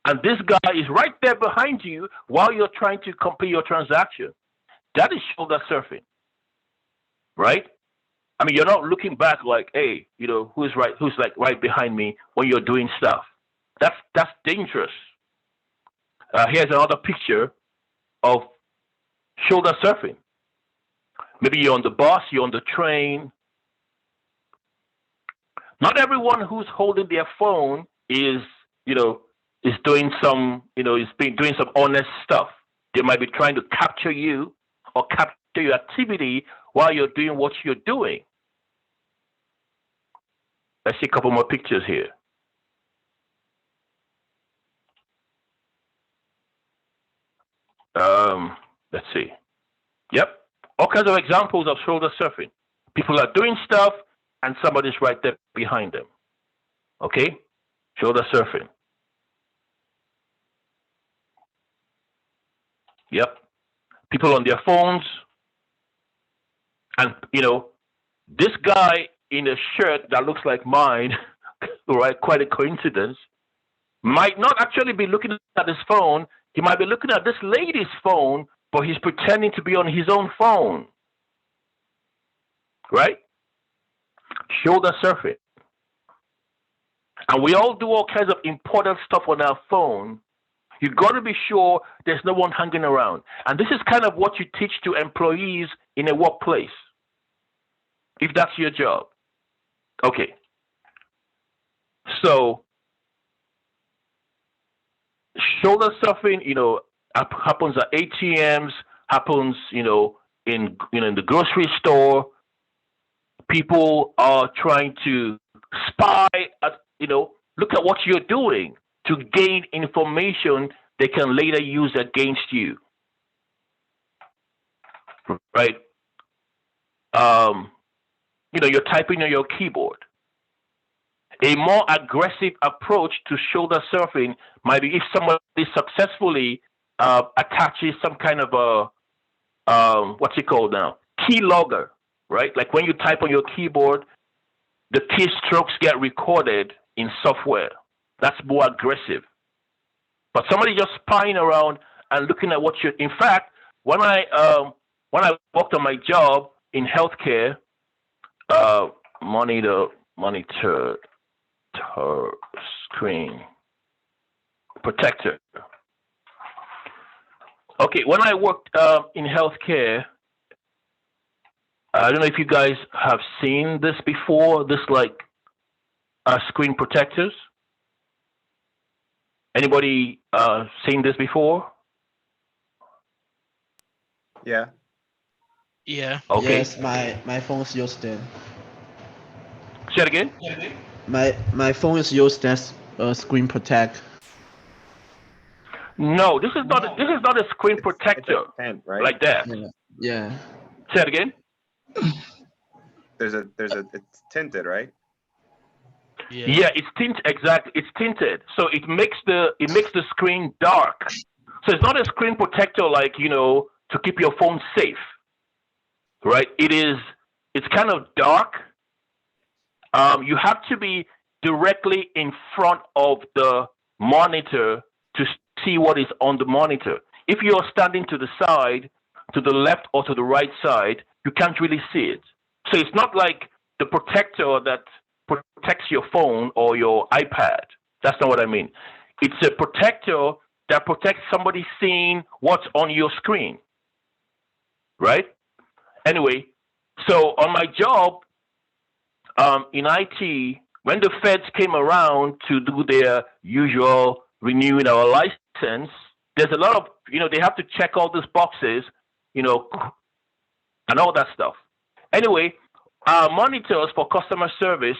and this guy is right there behind you while you're trying to complete your transaction. That is shoulder surfing. Right? I mean, you're not looking back like, hey, who's right behind me when you're doing stuff. That's dangerous. Here's another picture of shoulder surfing. Maybe you're on the bus, you're on the train. Not everyone who's holding their phone is doing some, doing some honest stuff. They might be trying to capture you or capture your activity while you're doing what you're doing. Let's see a couple more pictures here. Let's see. Yep. All kinds of examples of shoulder surfing. People are doing stuff and somebody's right there behind them. Okay? Shoulder surfing. Yep. People on their phones. And, this guy in a shirt that looks like mine, right? Quite a coincidence. Might not actually be looking at his phone. He might be looking at this lady's phone, but he's pretending to be on his own phone. Right? Shoulder surfing. And we all do all kinds of important stuff on our phone. You got to be sure there's no one hanging around. And this is kind of what you teach to employees in a workplace, if that's your job. Okay. So, shoulder surfing, happens at ATMs, happens, in the grocery store. People are trying to spy at, look at what you're doing to gain information they can later use against you. Right? You're typing on your keyboard. A more aggressive approach to shoulder surfing might be if somebody successfully attaches some kind of a, what's it called now? Keylogger, right? Like when you type on your keyboard, the keystrokes get recorded in software. That's more aggressive. But somebody just spying around and looking at what you. In fact, when I worked on my job in healthcare, monitor screen protector. Okay, when I worked in healthcare, I don't know if you guys have seen this before. This screen protectors. Anybody seen this before? Yeah. Yeah. Okay. Yes, my phone's used it. Say it again. My phone is used as a screen protect. No, this is not a screen protector Pen, right? like that. Yeah. Say it again. It's tinted, right? Yeah, it's tinted. Exactly, it's tinted, so it makes the screen dark. So it's not a screen protector like to keep your phone safe, right? It's kind of dark, you have to be directly in front of the monitor to see what is on the monitor. If you're standing to the side, to the left or to the right side, you can't really see it. So it's not like the protector that protects your phone or your iPad. That's not what I mean. It's a protector that protects somebody seeing what's on your screen, right? Anyway, so on my job in IT, when the feds came around to do their usual renewing our license, there's a lot of, they have to check all these boxes, and all that stuff. Anyway, our monitors for customer service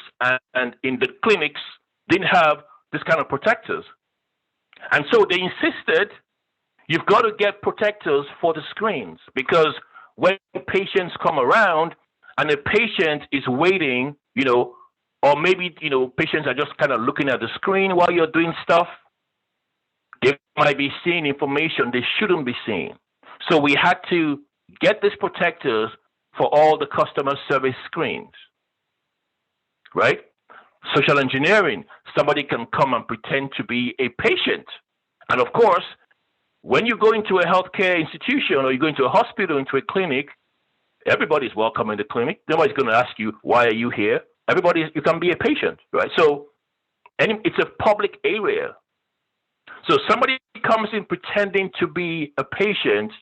and in the clinics didn't have this kind of protectors. And so they insisted you've got to get protectors for the screens, because when patients come around and the patient is waiting, or maybe, patients are just kind of looking at the screen while you're doing stuff, they might be seeing information they shouldn't be seeing. So we had to get these protectors for all the customer service screens, right? Social engineering, somebody can come and pretend to be a patient. And of course, when you go into a healthcare institution or you go into a hospital, into a clinic, everybody's welcome in the clinic. Nobody's going to ask you, why are you here? You can be a patient, right? So, and it's a public area. So somebody comes in pretending to be a patient,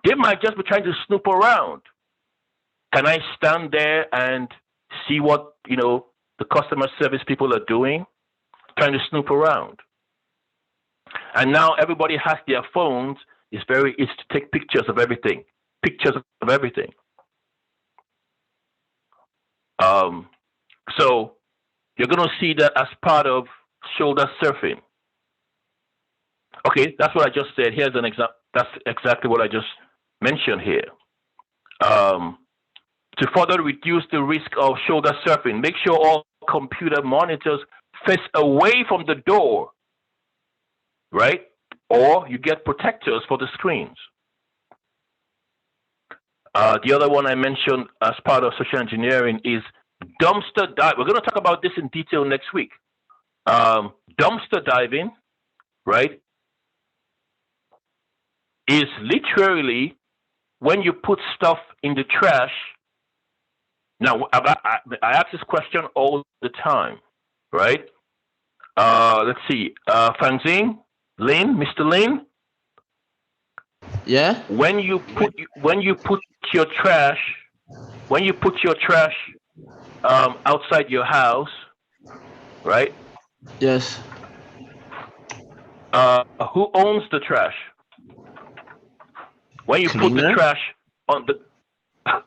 they might just be trying to snoop around. Can I stand there and see what, the customer service people are doing? Trying to snoop around. And now everybody has their phones. It's very easy to take pictures of everything. So you're going to see that as part of shoulder surfing. Okay, that's what I just said. Here's an example. That's exactly what I just mentioned here. To further reduce the risk of shoulder surfing, make sure all computer monitors face away from the door, right? Or you get protectors for the screens. The other one I mentioned as part of social engineering is dumpster dive. We're going to talk about this in detail next week. Dumpster diving, right, is literally when you put stuff in the trash. Now, I ask this question all the time, right? Let's see. Fanzine, Lin, Mr. Lin. Yeah. When you put your trash outside your house, right? Yes. Who owns the trash? When you put the trash on the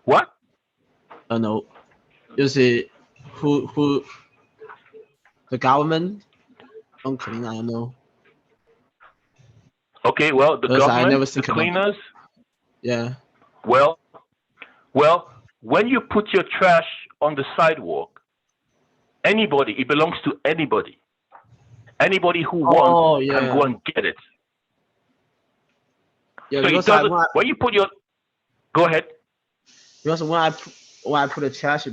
what? No. You see, who the government on clean? I don't know. Okay, well, the government, the think cleaners. Yeah. Well, when you put your trash on the sidewalk, anybody, it belongs to anybody. Anybody who wants can go and get it. Yeah, so it doesn't, when you put your, go ahead. Because when I put a trash,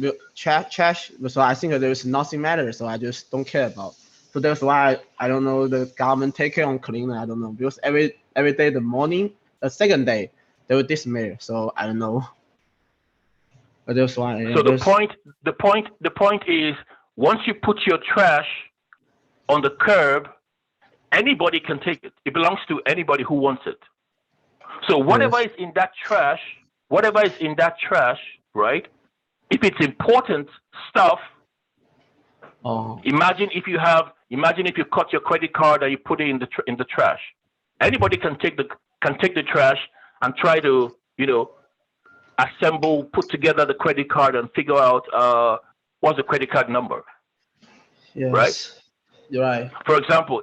so I think there is nothing matter, so I just don't care about. So that's why I don't know the government take care on cleaning. I don't know, because every day the morning, the second day they will dismiss. So I don't know. But that's why. So the point is, once you put your trash on the curb, anybody can take it. It belongs to anybody who wants it. So whatever is in that trash, right? If it's important stuff, imagine if you cut your credit card and you put it in the trash. Anybody can take the trash and try to, put together the credit card and figure out what's the credit card number. Yes. Right? You're right. For example,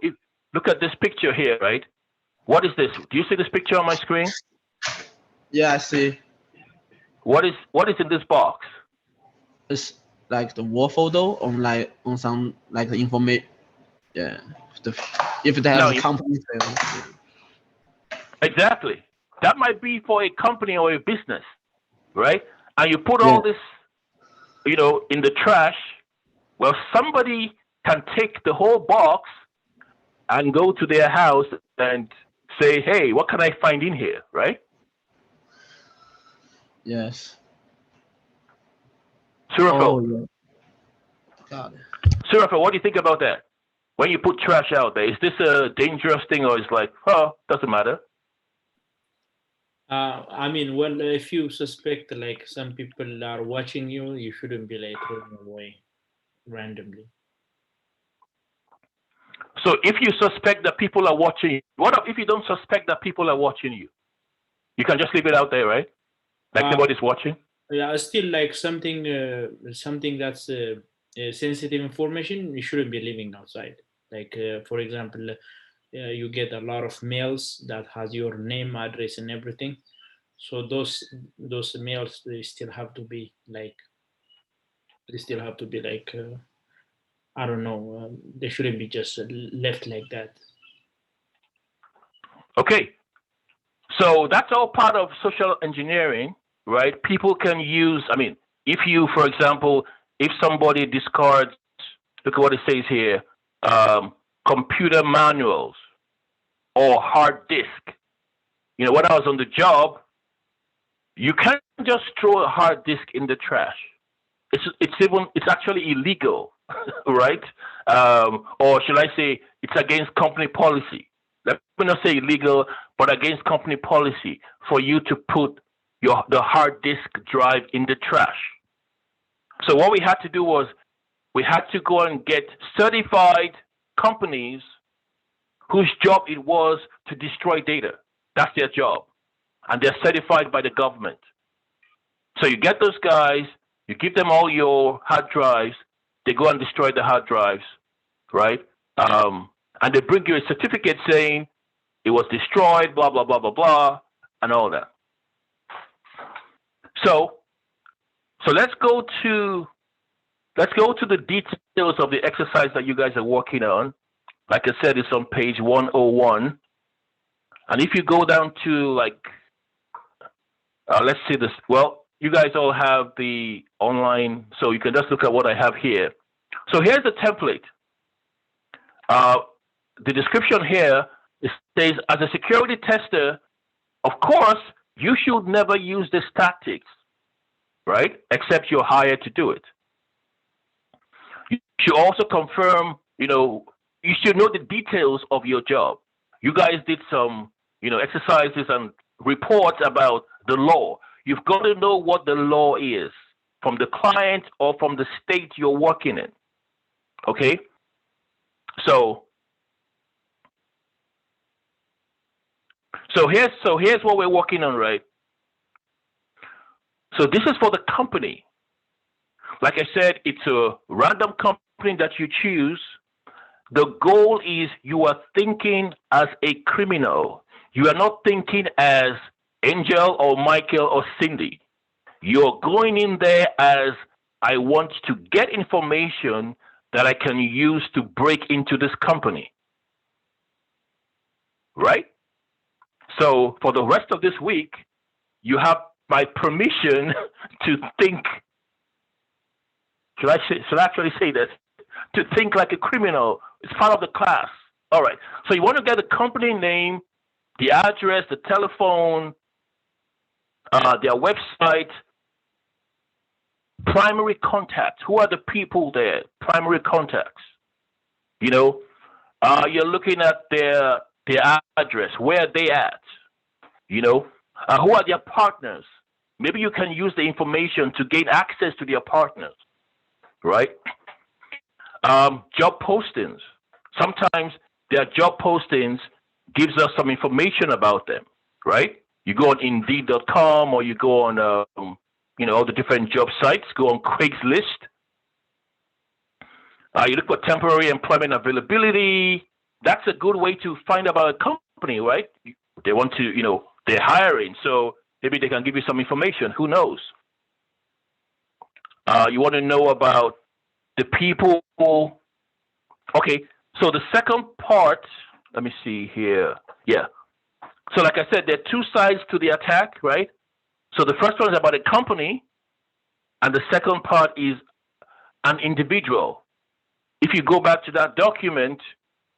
look at this picture here, right? What is this? Do you see this picture on my screen? Yeah, I see. What is in this box? It's like the war photo on some like the information. Yeah. If they have a company. Exactly. That might be for a company or a business, right? And you put all this, in the trash, Well, somebody can take the whole box and go to their house and say, hey, what can I find in here, right? Yes. Surafel, Oh, yeah. Got it. Surafel, what do you think about that? When you put trash out there, is this a dangerous thing, or is like, oh, doesn't matter? I mean, well, if you suspect like some people are watching you, you shouldn't be like throwing away randomly. So if you suspect that people are watching you, what if you don't suspect that people are watching you? You can just leave it out there, right? Like nobody's watching? Yeah, still like something that's sensitive information, you shouldn't be leaving outside. Like, for example, you get a lot of mails that has your name, address, and everything. So those mails, they still have to be like I don't know, they shouldn't be just left like that. Okay, so that's all part of social engineering, right? People can use, I mean, if you, for example, if somebody discards, look at what it says here, computer manuals or hard disk. You know, when I was on the job, you can't just throw a hard disk in the trash. It's actually illegal, right? Or should I say it's against company policy? Let me not say illegal, but against company policy for you to put the hard disk drive in the trash. So what we had to do was we had to go and get certified companies whose job it was to destroy data. That's their job. And they're certified by the government. So you get those guys, you give them all your hard drives, they go and destroy the hard drives, right? And they bring you a certificate saying it was destroyed, blah, blah, blah, blah, blah, and all that. So let's go to the details of the exercise that you guys are working on. Like I said, it's on page 101. And if you go down to let's see this. Well, you guys all have the online, so you can just look at what I have here. So here's the template. The description here, it says, as a security tester, of course, you should never use these tactics, right? Except you're hired to do it. You should also confirm, you should know the details of your job. You guys did some, exercises and reports about the law. You've got to know what the law is from the client or from the state you're working in. Okay? So here's what we're working on, right? So this is for the company. Like I said, it's a random company that you choose. The goal is you are thinking as a criminal. You are not thinking as Angel or Michael or Cindy. You're going in there as, I want to get information that I can use to break into this company. Right? So for the rest of this week, you have my permission to think, should I actually say this? To think like a criminal. It's part of the class. All right. So you want to get the company name, the address, the telephone, their website, primary contacts. Who are the people there? Primary contacts. You're looking at their address. Where are they at? Who are their partners? Maybe you can use the information to gain access to their partners, right? Job postings. Sometimes their job postings gives us some information about them, right? You go on Indeed.com or you go on, all the different job sites. Go on Craigslist. You look for temporary employment availability. That's a good way to find about a company, right? They want to, they're hiring, so maybe they can give you some information. Who knows? You want to know about the people. Okay, so the second part, let me see here. Yeah. So like I said, there are two sides to the attack, right? So the first one is about a company, and the second part is an individual. if you go back to that document,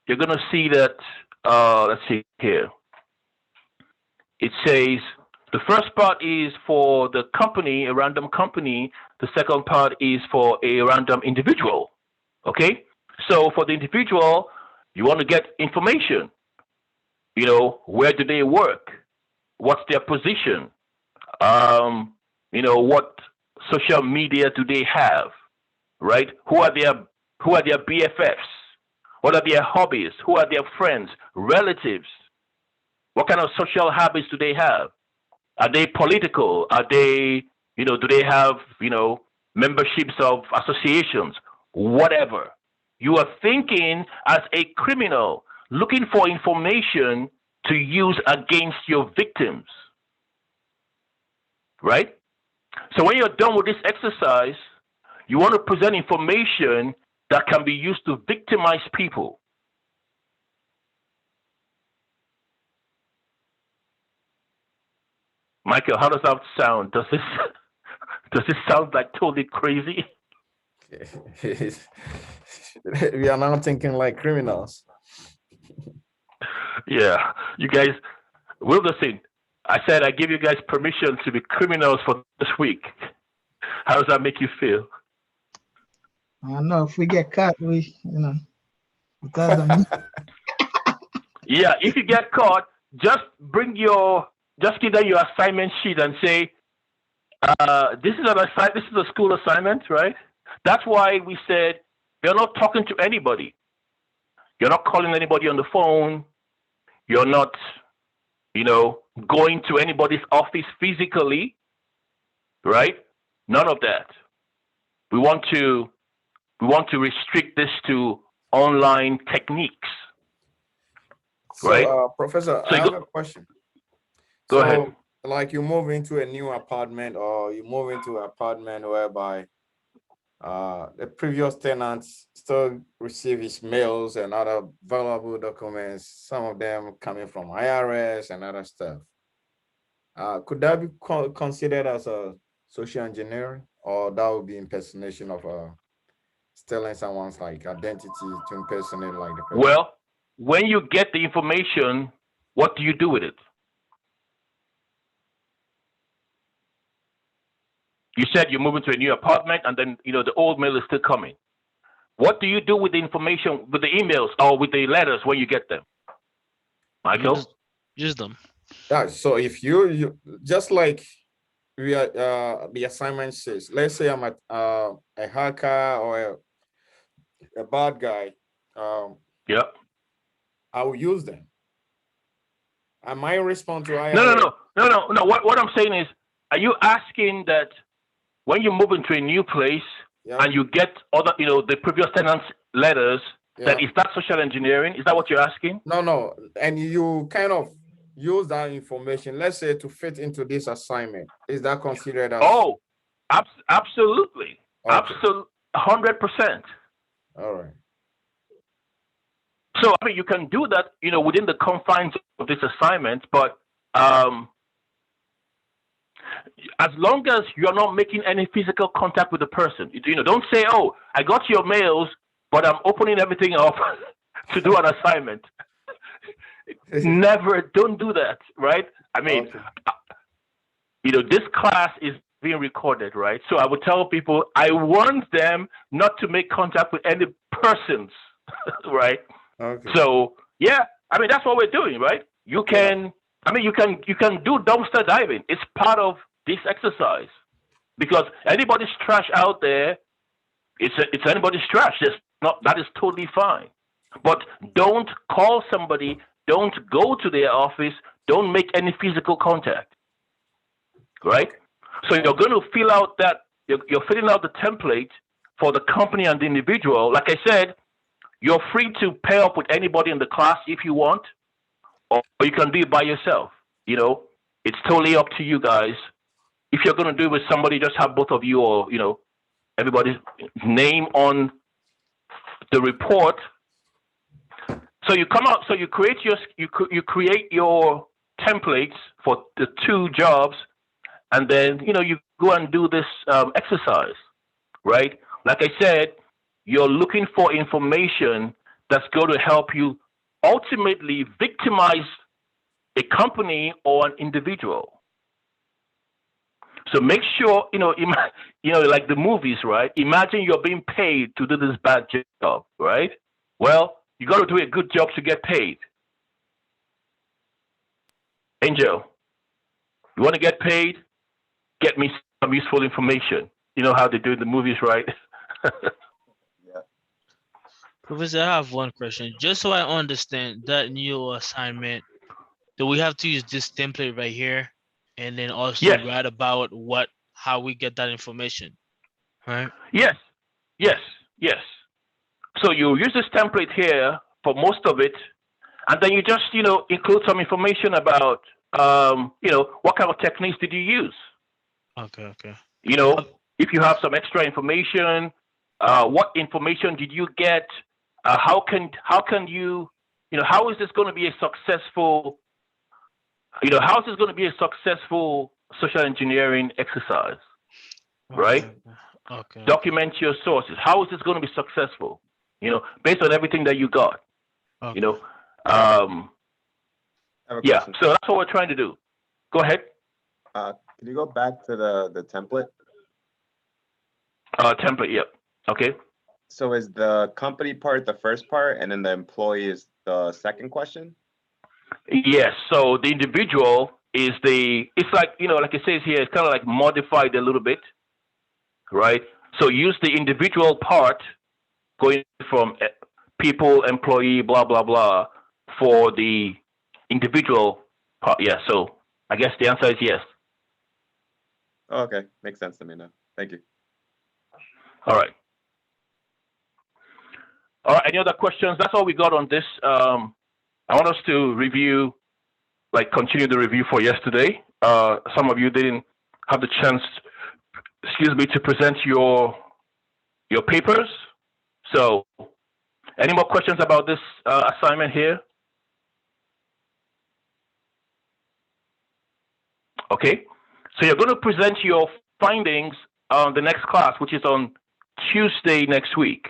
you're going to see that, let's see here. It says the first part is for the company, a random company. The second part is for a random individual. Okay? So for the individual, you want to get information. You know, where do they work? What's their position? You know, what social media do they have? Right? Who are their BFFs? What are their hobbies? Who are their friends, relatives? What kind of social habits do they have? Are they political? Are they, you know, do they have, you know, memberships of associations? Whatever. You are thinking as a criminal, looking for information to use against your victims. Right? So when you're done with this exercise, you want to present information that can be used to victimize people. Michael, how does that sound? Does this sound like totally crazy? We are now thinking like criminals. Yeah, you guys, will listen. I said I give you guys permission to be criminals for this week. How does that make you feel? I don't know, if we get caught, we, you know, it doesn't. Yeah, if you get caught, just give them your assignment sheet and say, this is a school assignment, right? That's why we said you're not talking to anybody. You're not calling anybody on the phone. You're not, you know, going to anybody's office physically, right? None of that. We want to restrict this to online techniques. So, right? Professor, So I have a question. Go ahead. Like you move into a new apartment, or you move into an apartment whereby the previous tenants still receive his mails and other valuable documents, some of them coming from IRS and other stuff. Could that be considered as a social engineering, or that would be impersonation of stealing someone's like identity to impersonate like the person? Well, when you get the information, what do you do with it? You said you're moving to a new apartment, and then you know the old mail is still coming. What do you do with the information, with the emails or with the letters when you get them? Michael? Use them. Yeah, so if you just like we are the assignment says, let's say I'm a hacker or a bad guy, Yeah. I will use them. I might respond to IRS. No. What I'm saying is, are you asking that when you move into a new place and you get other, you know, the previous tenants' letters, that is that social engineering? Is that what you're asking? No. And you kind of use that information, let's say, to fit into this assignment. Is that considered as? Oh, absolutely. Okay. Absolutely. 100%. All right. So, I mean, you can do that, you know, within the confines of this assignment, but as long as you're not making any physical contact with the person, you know, don't say, oh, I got your mails, but I'm opening everything up to do an assignment. Never, don't do that, right? I mean, you know, this class is being recorded, right? So I would tell people, I want them not to make contact with any persons, right? Okay. So, yeah, I mean, that's what we're doing, right? You can, I mean, you can do dumpster diving. It's part of this exercise, because anybody's trash out there, it's anybody's trash. That is totally fine. But don't call somebody, don't go to their office, don't make any physical contact, right? So you're going to fill out that, you're filling out the template for the company and the individual. Like I said, you're free to pair up with anybody in the class if you want, or you can do it by yourself. You know, it's totally up to you guys. If you're going to do it with somebody, just have both of you, or, you know, everybody's name on the report. So you come out, so you create your templates for the two jobs, and then, you know, you go and do this exercise, right? Like I said, you're looking for information that's going to help you ultimately victimize a company or an individual. So make sure, like the movies, right? Imagine you're being paid to do this bad job, right? Well, you got to do a good job to get paid. Angel, you want to get paid? Get me some useful information. You know how they do in the movies, right? Professor, I have one question. Just so I understand that new assignment, do we have to use this template right here and then also Yes. write about how we get that information, right? Yes. So you use this template here for most of it, and then you just, include some information about, what kind of techniques did you use? Okay. If you have some extra information, what information did you get? How can you, how is this going to be a successful, how is this going to be a successful social engineering exercise, right? Okay. Document your sources. How is this going to be successful? Based on everything that you got. Okay. Yeah. So that's what we're trying to do. Go ahead. Can you go back to the template? Template. Yep. Okay. So is the company part the first part, and then the employee is the second question? Yes. So the individual is it's like, like it says here, it's kind of like modified a little bit, right? So use the individual part going from people, employee, blah, blah, blah, for the individual part. Yeah. So I guess the answer is yes. Oh, okay. Makes sense to me now. Thank you. All right. Any other questions? That's all we got on this. I want us to continue the review for yesterday. Some of you didn't have the chance, to present your papers. So, any more questions about this assignment here? Okay. So you're going to present your findings on the next class, which is on Tuesday next week,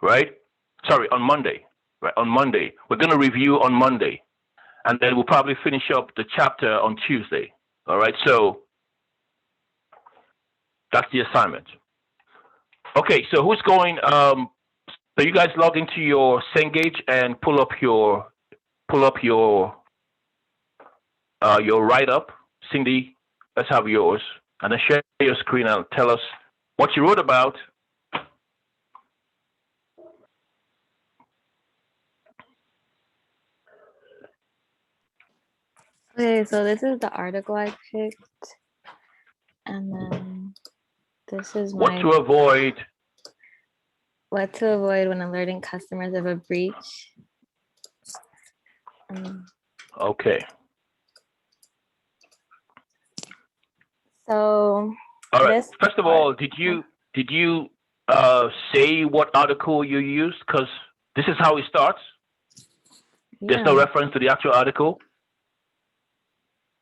right? Sorry, on Monday. Right, on Monday. We're going to review on Monday. And then we'll probably finish up the chapter on Tuesday. All right, so that's the assignment. Okay, so who's going? So you guys log into your Cengage and pull up your write-up. Cindy, let's have yours. And then share your screen and tell us what you wrote about. Okay, so this is the article I picked. And then this is what to avoid when alerting customers of a breach. Okay. So all right. First of all, did you say what article you used? Because this is how it starts. Yeah. There's no reference to the actual article.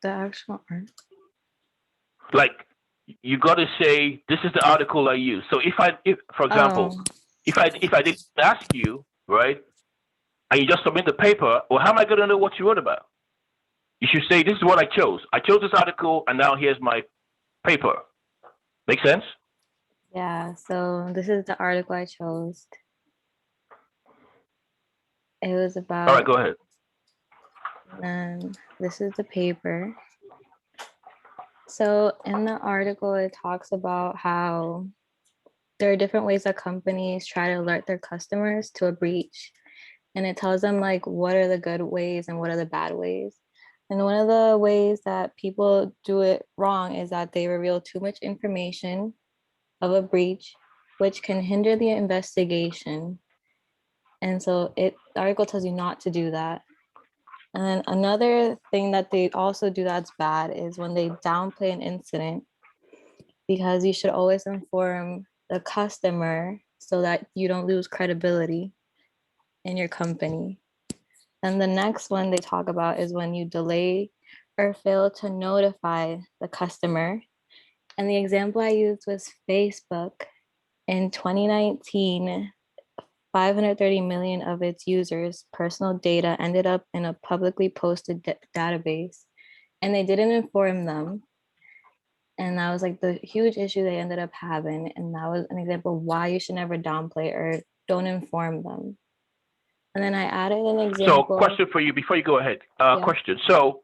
The actual article. Like, you got to say this is the article I use. So if for example, if I didn't ask you, right, and you just submit the paper, well, how am I going to know what you wrote about? You should say this is what I chose. I chose this article, and now here's my paper. Make sense? Yeah. So this is the article I chose. It was about. All right, go ahead. And this is the paper. So in the article, it talks about how there are different ways that companies try to alert their customers to a breach. And it tells them like what are the good ways and what are the bad ways. And one of the ways that people do it wrong is that they reveal too much information of a breach, which can hinder the investigation. And so the article tells you not to do that. And then another thing that they also do that's bad is when they downplay an incident, because you should always inform the customer so that you don't lose credibility in your company. And the next one they talk about is when you delay or fail to notify the customer. And the example I used was Facebook. In 2019, 530 million of its users' personal data ended up in a publicly posted database, and they didn't inform them. And that was like the huge issue they ended up having. And that was an example of why you should never downplay or don't inform them. And then I added an example. So question for you before you go ahead. Yeah. Question. So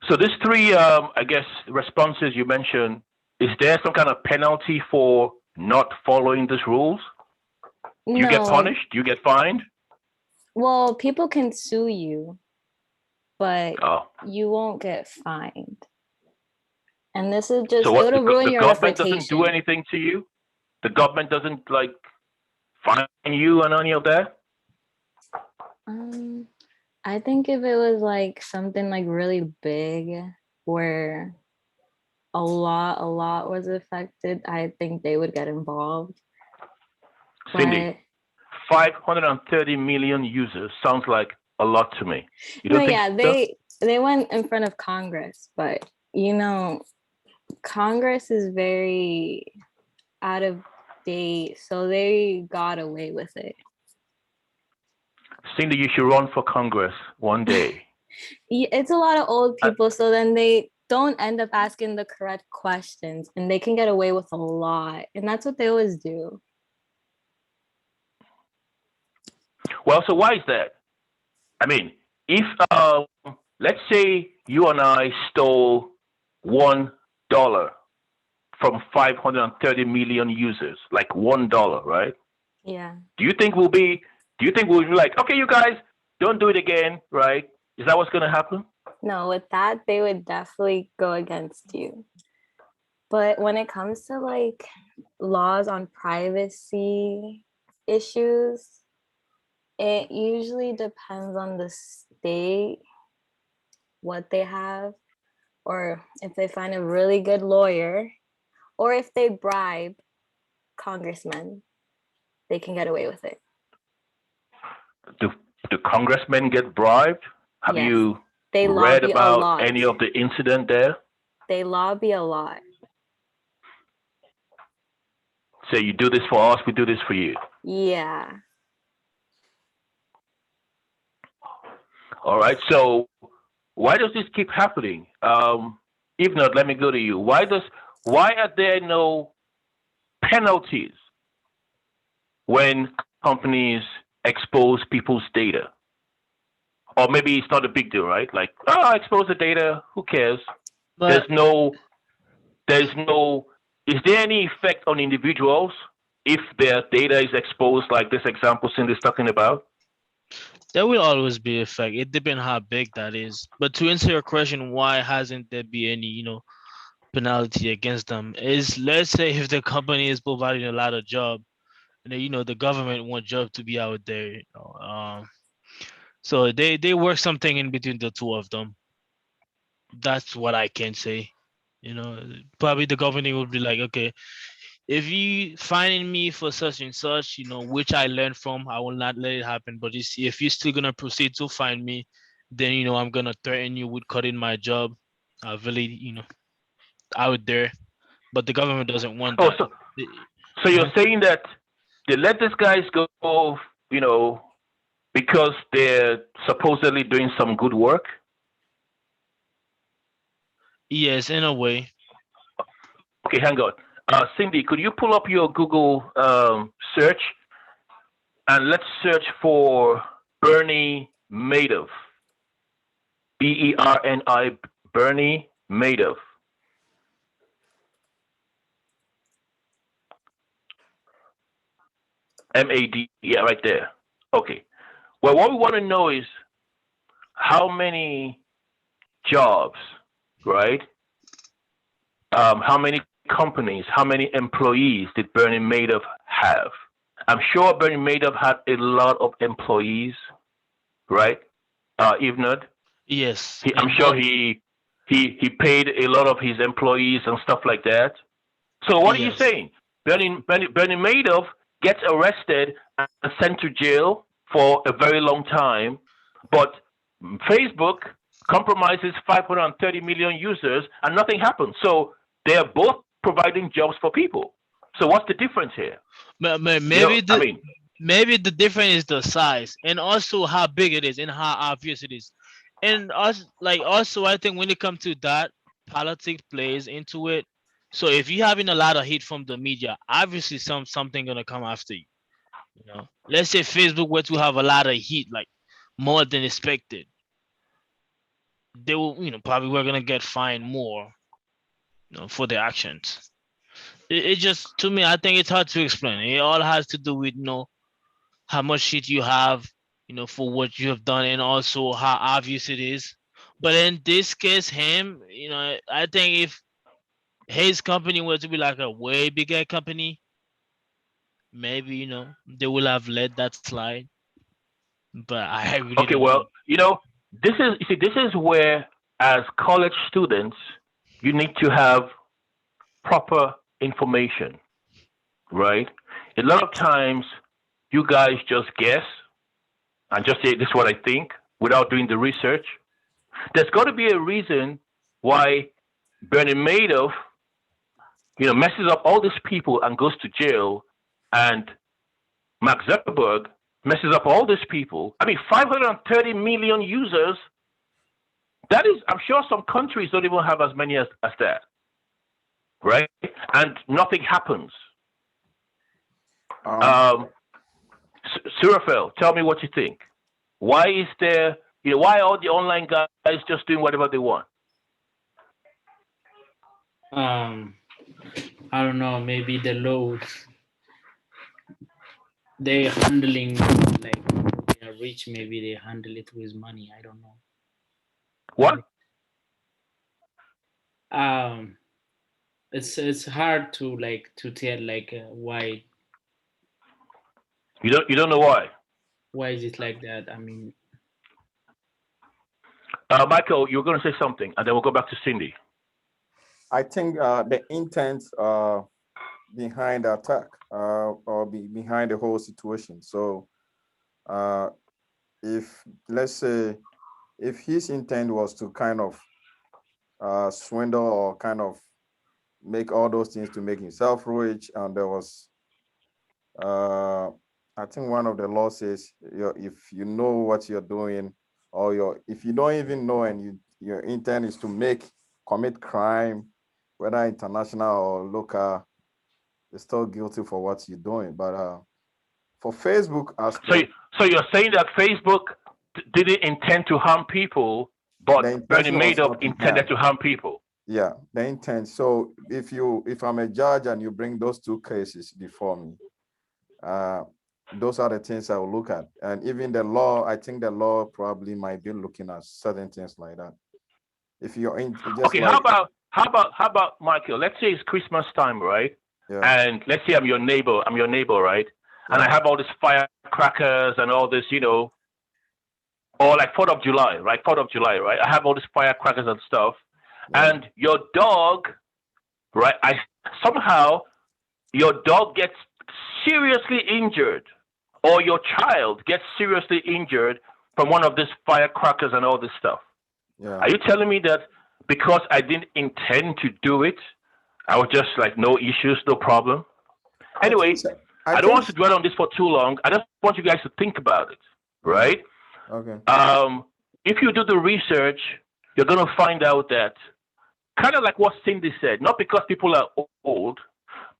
these three, I guess, responses you mentioned, is there some kind of penalty for not following these rules? Do you get punished? Do you get fined? Well, people can sue you, but you won't get fined. And this is just, so it'll ruin your reputation. The government doesn't do anything to you? The government doesn't like fine you and any of that? I think if it was like something like really big where a lot was affected, I think they would get involved. Cindy, 530 million users sounds like a lot to me. You don't think they went in front of Congress, but you know, Congress is very out of date, so they got away with it. Cindy, you should run for Congress one day. It's a lot of old people, so then they don't end up asking the correct questions, and they can get away with a lot, and that's what they always do. Well, so why is that? I mean, if let's say you and I stole $1 from 530 million users, like $1, right? Yeah. Do you think we'll be like, okay, you guys, don't do it again, right? Is that what's going to happen? No, with that, they would definitely go against you. But when it comes to like laws on privacy issues, it usually depends on the state, what they have, or if they find a really good lawyer, or if they bribe congressmen, they can get away with it. Do congressmen get bribed? Have you read about any of the incident there? They lobby a lot. So you do this for us, we do this for you. Yeah. All right. So why does this keep happening? If not, let me go to you. Why are there no penalties when companies expose people's data? Or maybe it's not a big deal, right? Like, I expose the data, who cares? But is there any effect on individuals if their data is exposed, like this example Cindy's talking about? There will always be effect. It depends how big that is. But to answer your question, why hasn't there been any, penalty against them? Is, let's say if the company is providing a lot of job, and the government want job to be out there, so they work something in between the two of them. That's what I can say. Probably the company would be like, okay, if you finding me for such and such, which I learned from, I will not let it happen. But if you're still gonna proceed to find me, then I'm gonna threaten you with cutting my job. Really, out there. But the government doesn't want that. So you're saying that they let these guys go, because they're supposedly doing some good work? Yes, in a way. Okay, hang on. Cindy, could you pull up your Google search and let's search for Bernie Madoff. B-E-R-N-I, Bernie Madoff. M-A-D, yeah, right there. Okay. Well, what we want to know is how many jobs, right? How many companies, how many employees did Bernie Madoff have? I'm sure Bernie Madoff had a lot of employees, right? If not, yes, I'm sure he paid a lot of his employees and stuff like that. So what are you saying? Bernie Madoff gets arrested and sent to jail for a very long time, but Facebook compromises 530 million users and nothing happens. So they are both providing jobs for people. So what's the difference here? Maybe I mean, maybe the difference is the size and also how big it is and how obvious it is. And also I think when it comes to that, politics plays into it. So if you're having a lot of hate from the media, obviously something gonna come after you. You know, let's say Facebook were to have a lot of heat, like more than expected, they will, probably we're gonna get fined more, for their actions. It just, to me, I think it's hard to explain. It all has to do with how much shit you have, for what you have done, and also how obvious it is. But in this case, him, I think if his company were to be like a way bigger company, maybe they will have let that slide. But I really okay, don't well, know. this is where, as college students, you need to have proper information, right? A lot of times, you guys just guess and just say, this is what I think, without doing the research. There's got to be a reason why Bernie Madoff, messes up all these people and goes to jail, and Mark Zuckerberg messes up all these people. I mean, 530 million users. That is, I'm sure some countries don't even have as many as that, right? And nothing happens. Surafel, tell me what you think. Why is there, why are all the online guys just doing whatever they want? I don't know, maybe the laws they handling, like they are rich, maybe they handle it with money. I don't know. What? It's hard to tell why. You don't know why? Why is it like that? I mean, Michael, you're going to say something, and then we'll go back to Cindy. I think the intent behind the attack or behind the whole situation. So if, let's say, if his intent was to kind of swindle or kind of make all those things to make himself rich, and there was, I think one of the laws says, if you know what you're doing, or if you don't even know and your intent is to commit crime, whether international or local, you're still guilty for what you're doing. But for Facebook, so you're saying that Facebook didn't intend to harm people, but Bernie Madoff intended to harm people. Yeah, the intent. So if I'm a judge and you bring those two cases before me, those are the things I will look at. And even the law, I think the law probably might be looking at certain things like that. If you're in, okay, how about Michael? Let's say it's Christmas time, right? Yeah. And let's say I'm your neighbor, right? Yeah. And I have all these firecrackers and all this, or like 4th of July, right? 4th of July, right? I have all these firecrackers and stuff. Yeah. And your dog, right? Somehow your dog gets seriously injured, or your child gets seriously injured from one of these firecrackers and all this stuff. Yeah. Are you telling me that because I didn't intend to do it, I was just like, no issues, no problem? Anyway, I don't want to dwell on this for too long. I just want you guys to think about it, right? Okay. If you do the research, you're going to find out that, kind of like what Cindy said, not because people are old,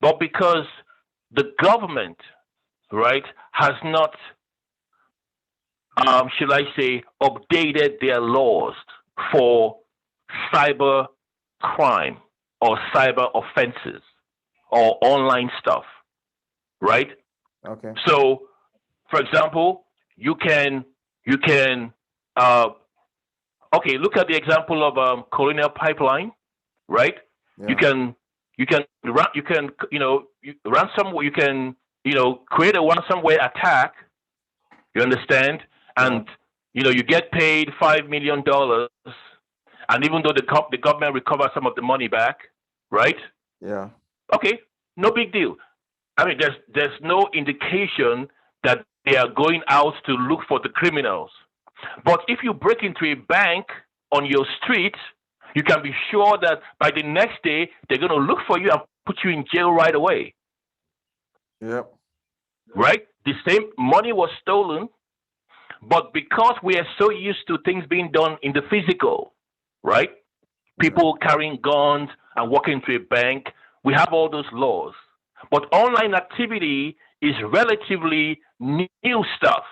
but because the government, right, has not, should I say, updated their laws for cyber crime or cyber offenses or online stuff, right? Okay. So, for example, you can okay, look at the example of Colonial Pipeline, right? Yeah. You can create a ransomware attack. You understand? And you get paid $5 million, and even though the government recovers some of the money back, right? Yeah. Okay, no big deal. I mean, there's no indication that they are going out to look for the criminals. But if you break into a bank on your street, you can be sure that by the next day they're going to look for you and put you in jail right away. Yep. right? The same money was stolen, but because we are so used to things being done in the physical, right? People carrying guns and walking to a bank, we have all those laws. But online activity is relatively new stuff.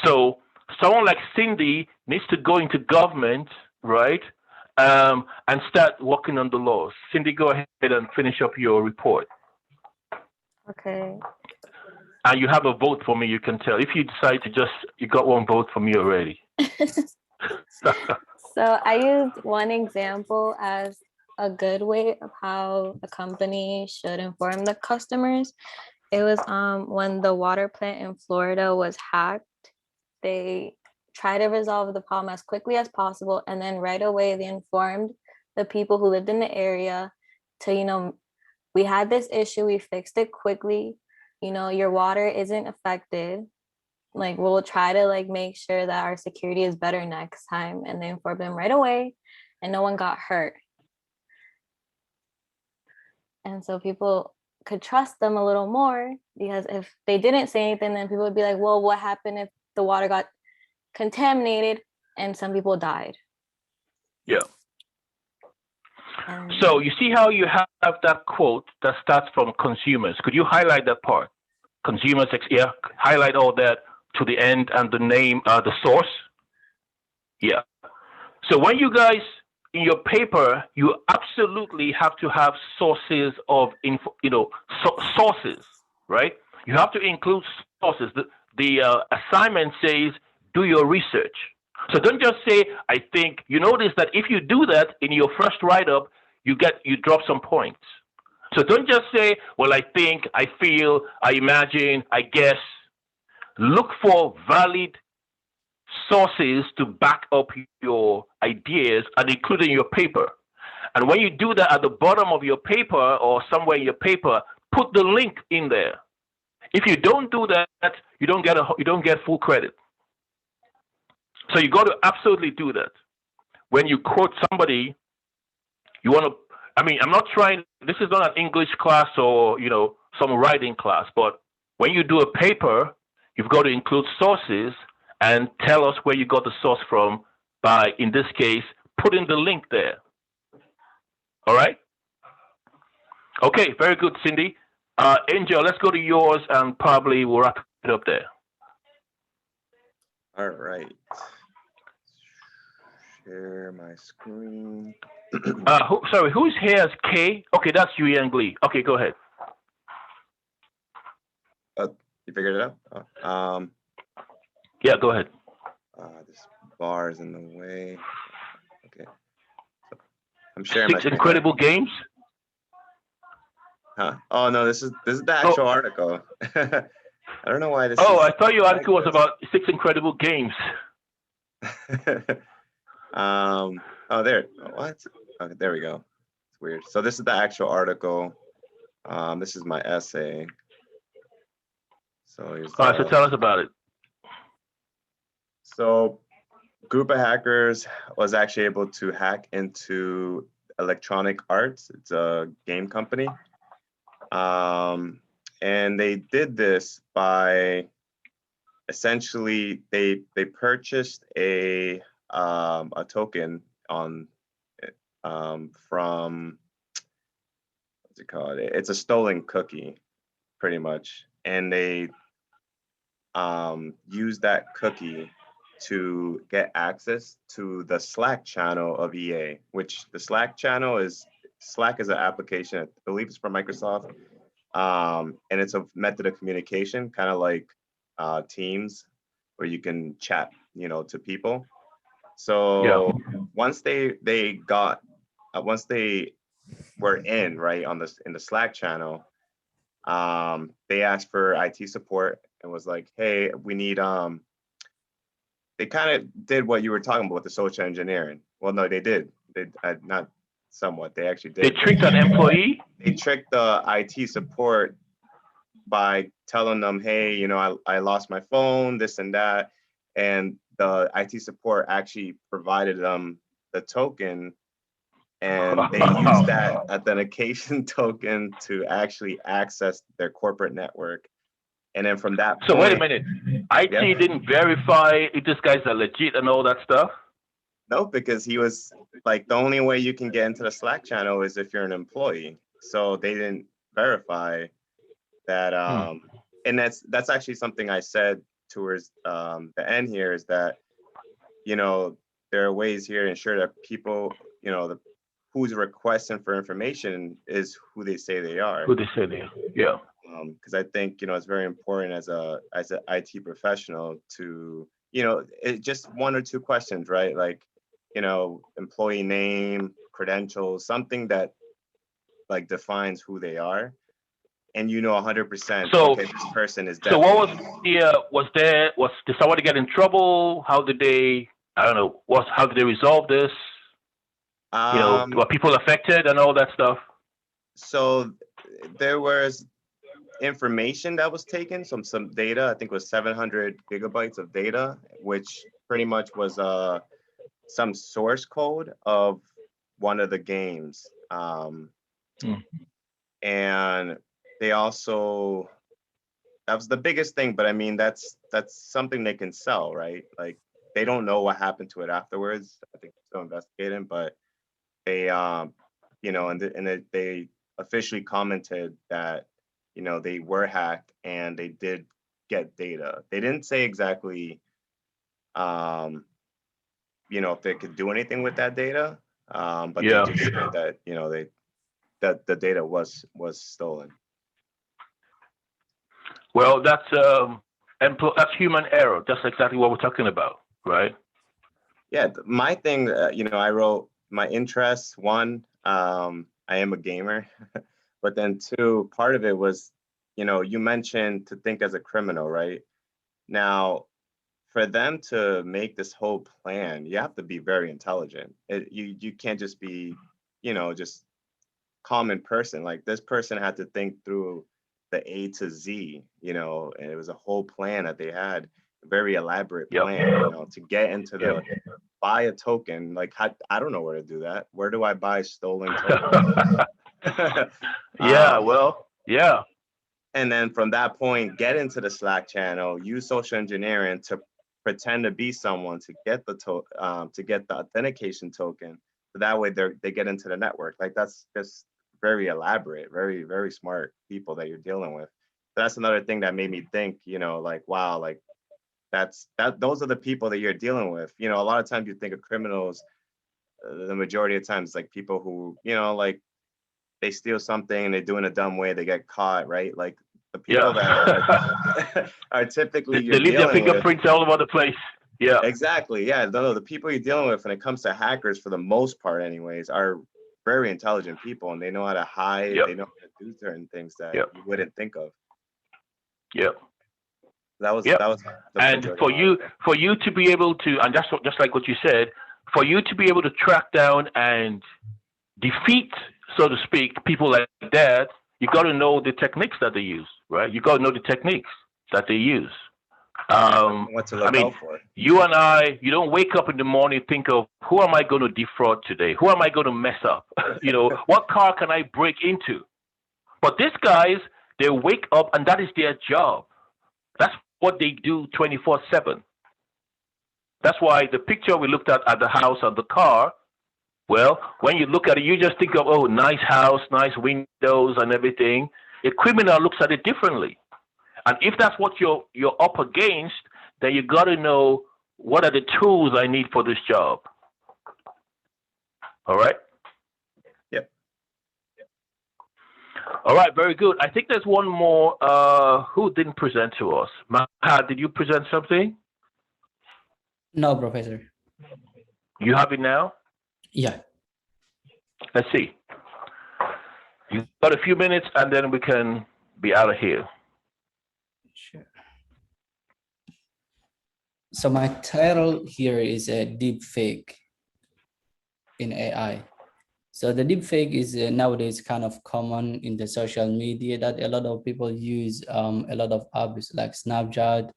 So someone like Cindy needs to go into government, right? And start working on the laws. Cindy, go ahead and finish up your report. Okay. And you have a vote for me, you can tell. If you decide to just, you got one vote for me already. So I used one example as a good way of how a company should inform the customers. It was when the water plant in Florida was hacked, they tried to resolve the problem as quickly as possible, and then right away they informed the people who lived in the area to, we had this issue, we fixed it quickly, your water isn't affected. Like, we'll try to like make sure that our security is better next time, and they informed them right away, and no one got hurt. And so people could trust them a little more, because if they didn't say anything, then people would be like, well, what happened if the water got contaminated and some people died? Yeah. So you see how you have that quote that starts from consumers. Could you highlight that part? Consumers, yeah, highlight all that to the end and the name, the source. Yeah. So when you guys, in your paper, you absolutely have to have sources of info, sources, right? You have to include sources. The assignment says, do your research. So don't just say, I think. You notice that if you do that in your first write-up, you drop some points. So don't just say, well, I think, I feel, I imagine, I guess. Look for valid sources to back up your ideas and include in your paper. And when you do that at the bottom of your paper or somewhere in your paper, put the link in there. If you don't do that, you don't get full credit. So you got to absolutely do that. When you quote somebody, you want to. I mean, I'm not trying. This is not an English class or some writing class. But when you do a paper, you've got to include sources and tell us where you got the source from by, in this case, putting the link there. All right? Okay, very good, Cindy. Angel, let's go to yours and probably we'll wrap it up there. All right. Share my screen. Who's here as K? Okay, that's Yuyan Glee. Okay, go ahead. You figured it out? Yeah, go ahead. This bar is in the way. Okay. So I'm sharing my 6 screen. incredible games? Huh. Oh no, this is the actual article. I don't know why this is. I thought your article was about 6 incredible games. Oh, there. What? Okay, there we go. It's weird. So this is the actual article. This is my essay. So so tell us about it. So, group of hackers was actually able to hack into Electronic Arts. It's a game company. And they did this by essentially they purchased a token on from what's it called? It's a stolen cookie, pretty much, and they use that cookie to get access to the Slack channel of EA, which the Slack channel is an application, I believe it's from Microsoft. And it's a method of communication, kind of like Teams, where you can chat, to people. So once they were in the Slack channel, they asked for IT support and was like, hey, we need they kind of did what you were talking about with the social engineering. Well, no, they did. They not somewhat. They actually did. They tricked an employee? They tricked the IT support by telling them, hey, I lost my phone, this and that. And the IT support actually provided them the token and they use that authentication token to actually access their corporate network. And then from that point, so wait a minute, IT didn't verify if this guy's a legit and all that stuff? No, because he was like, the only way you can get into the Slack channel is if you're an employee. So they didn't verify that. And that's actually something I said towards the end here, is that, you know, there are ways here to ensure that people, you know, who's requesting for information is who they say they are. Who they say they are, yeah. Because I think, you know, it's very important as an IT professional to, you know, just one or two questions, right? Like, you know, employee name, credentials, something that like defines who they are, and you know 100%. So okay, this person is. So what was the did somebody get in trouble? How did they? I don't know. How did they resolve this? You know, were people affected and all that stuff? So there was information that was taken, some data. I think it was 700 gigabytes of data, which pretty much was some source code of one of the games. And they also, that was the biggest thing, but I mean, that's something they can sell, right? Like, they don't know what happened to it afterwards. I think they're still investigating, but they, you know, and they officially commented that, you know, they were hacked and they did get data. They didn't say exactly, you know, if they could do anything with that data, but they just said that, you know, that the data was stolen. Well, that's human error. That's exactly what we're talking about, right? Yeah, my thing, you know, I wrote my interests. One, I am a gamer, but then two, part of it was, you know, you mentioned to think as a criminal, right? Now, for them to make this whole plan, you have to be very intelligent. You can't just be, you know, just common person. Like, this person had to think through the A to Z, you know, and it was a whole plan that they had, a very elaborate plan, you know, to get into the buy a token. Like, I don't know where to do that. Where do I buy stolen tokens? Yeah. And then from that point, get into the Slack channel, use social engineering to pretend to be someone to get the authentication token. So that way they get into the network. Like, that's just very elaborate, very, very smart people that you're dealing with. So that's another thing that made me think, you know, like, wow, like those are the people that you're dealing with. You know, a lot of times you think of criminals, the majority of times, like people who, you know, like they steal something and they do it in a dumb way, they get caught, right? Like, the people that are typically they leave their fingerprints all over the place. Yeah, exactly. Yeah, no, the people you're dealing with when it comes to hackers, for the most part anyways, are very intelligent people, and they know how to hide. They know how to do certain things that you wouldn't think of. That was and for you to be able to, and that's just like what you said, for you to be able to track down and defeat, so to speak, people like that, you got to know the techniques that they use, right? You got to know the techniques that they use. What to look out for. You and I, you don't wake up in the morning and think of, who am I going to defraud today? Who am I going to mess up? You know, what car can I break into? But these guys, they wake up and that is their job. That's what they do 24/7. That's why the picture we looked at the house and the car, well, when you look at it, you just think of, oh, nice house, nice windows and everything. A criminal looks at it differently. And if that's what you're up against, then you got to know, what are the tools I need for this job? All right? Yep. All right, very good. I think there's one more who didn't present to us. Maha, did you present something? No, Professor. You have it now? Yeah. Let's see. You got a few minutes and then we can be out of here. Sure. So my title here is a deep fake in AI. So the deep fake is nowadays kind of common in the social media that a lot of people use, a lot of apps like Snapchat,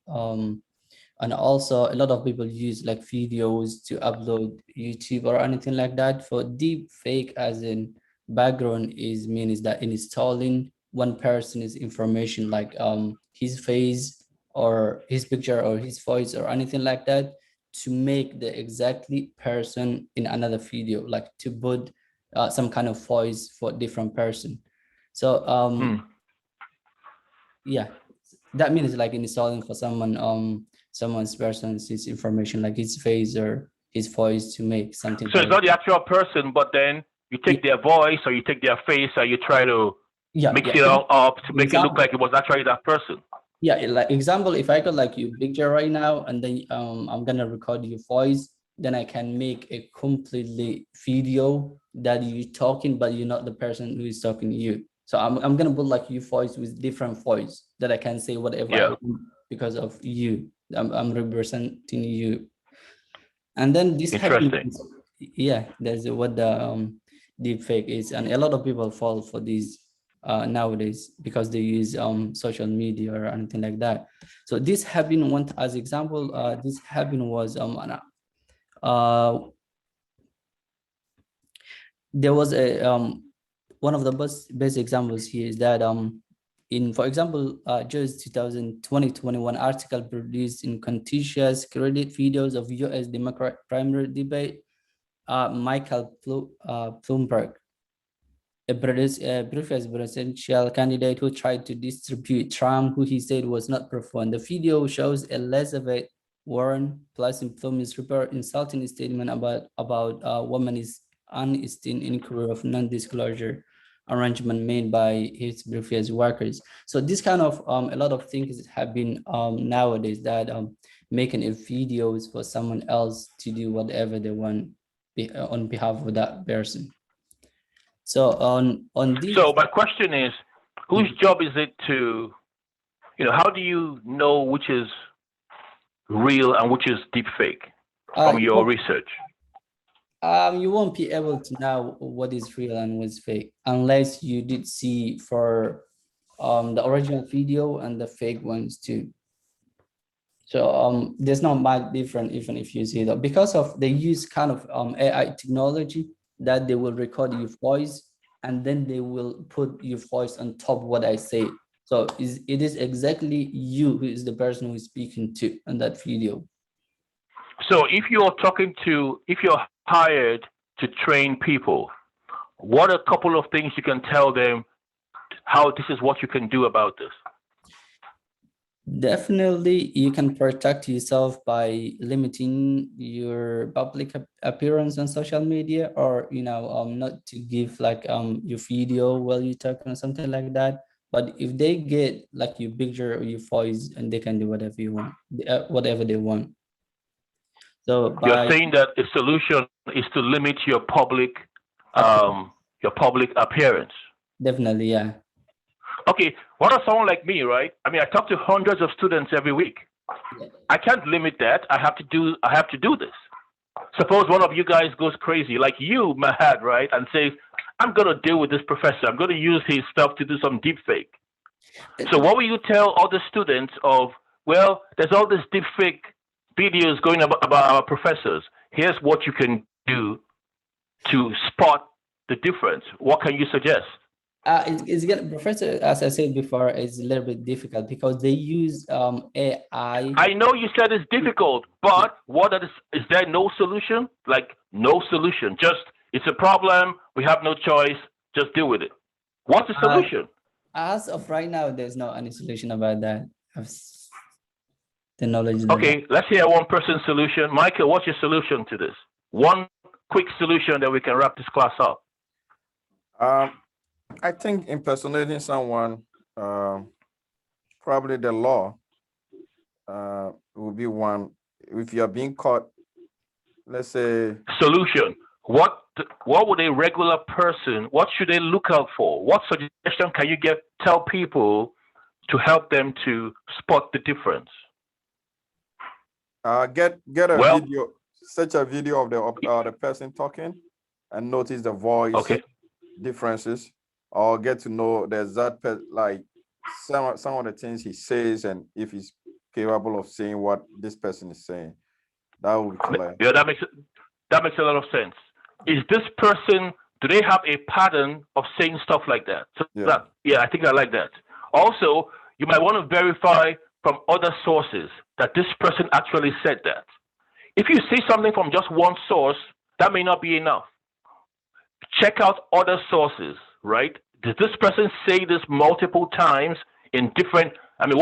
And also a lot of people use like videos to upload YouTube or anything like that. For deep fake, as in background means that installing one person's information, like his face or his picture or his voice or anything like that, to make the exactly person in another video, like to put some kind of voice for different person. So yeah, that means like installing for someone's person's his information, like his face or his voice, to make something. So it's not the actual person, but then you take their voice or you take their face or you try to mix it all up to make it look like it was actually that person. Yeah, like example, if I got like your picture right now and then I'm gonna record your voice, then I can make a completely video that you talking, but you're not the person who is talking to you. So I'm gonna put like your voice with different voice that I can say whatever I want because of you. I'm representing you. And then this happens. Yeah, that's what the deep fake is, and a lot of people fall for these nowadays because they use social media or anything like that. So this happened one as example. This happened was there was a one of the best examples here is that in, for example, just 2021 article produced in contentious credit videos of U.S. Democrat primary debate, Michael Bloomberg, a previous presidential candidate who tried to distribute Trump, who he said was not performed. The video shows Elizabeth Warren plus infamous report insulting statement about woman's unesteemed inquiry of non-disclosure arrangement made by his previous workers. So this kind of a lot of things have been nowadays that making a videos for someone else to do whatever they want on behalf of that person. So on this. So my question is, whose job is it to, how do you know which is real and which is deep fake from your research? You won't be able to know what is real and what's fake unless you did see for the original video and the fake ones too. So there's not much different even if you see that, because of they use kind of AI technology that they will record your voice and then they will put your voice on top of what I say. So it is exactly you who is the person who is speaking to in that video. So if you're hired to train people, what are a couple of things you can tell them how this is what you can do about this? Definitely, you can protect yourself by limiting your public appearance on social media, or not to give like your video while you're talking or something like that. But if they get like your picture or your voice, and they can do whatever you want, whatever they want. So you're saying that a solution is to limit your public appearance. Definitely, yeah. Okay, what if someone like me, right? I mean, I talk to hundreds of students every week. Yeah. I can't limit that. I have to do this. Suppose one of you guys goes crazy, like you, Mahad, right, and says, "I'm gonna deal with this professor. I'm gonna use his stuff to do some deep fake." So what will you tell other students of? Well, there's all this deep fake videos going about our professors. Here's what you can do to spot the difference. What can you suggest? It's gonna, professor, as I said before, is a little bit difficult because they use AI. I know you said it's difficult, but is there no solution? Like no solution. Just it's a problem. We have no choice. Just deal with it. What's the solution? As of right now, there's no any solution about that. The knowledge. Okay, let's hear one person's solution. Michael, what's your solution to this? One quick solution that we can wrap this class up. I think impersonating someone, probably the law will be one. If you are being caught, let's say. Solution. What would a regular person, what should they look out for? What suggestion can you tell people to help them to spot the difference? Get a video, search a video of the person talking and notice the voice differences, or get to know the exact like some of the things he says, and if he's capable of saying what this person is saying. That would be clear. Yeah, that makes a lot of sense. Is this person, do they have a pattern of saying stuff like that? So Yeah. I think I like that. Also, you might want to verify from other sources that this person actually said that. If you see something from just one source, that may not be enough. Check out other sources, right? Did this person say this multiple times in different,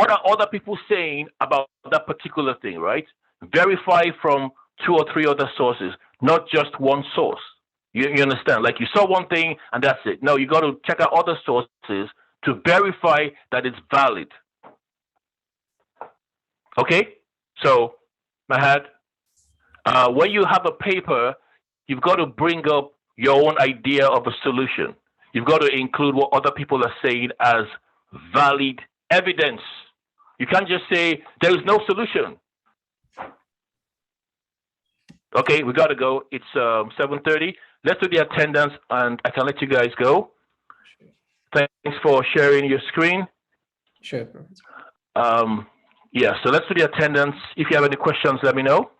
what are other people saying about that particular thing, right? Verify from 2 or 3 other sources, not just one source. You understand? Like you saw one thing and that's it. No, you got to check out other sources to verify that it's valid. Okay? So, Mahad, when you have a paper, you've got to bring up your own idea of a solution. You've got to include what other people are saying as valid evidence. You can't just say there is no solution. Okay, we got to go. It's 7:30. Let's do the attendance and I can let you guys go. Thanks for sharing your screen. Sure, Professor. Yeah, so let's do the attendance. If you have any questions, let me know.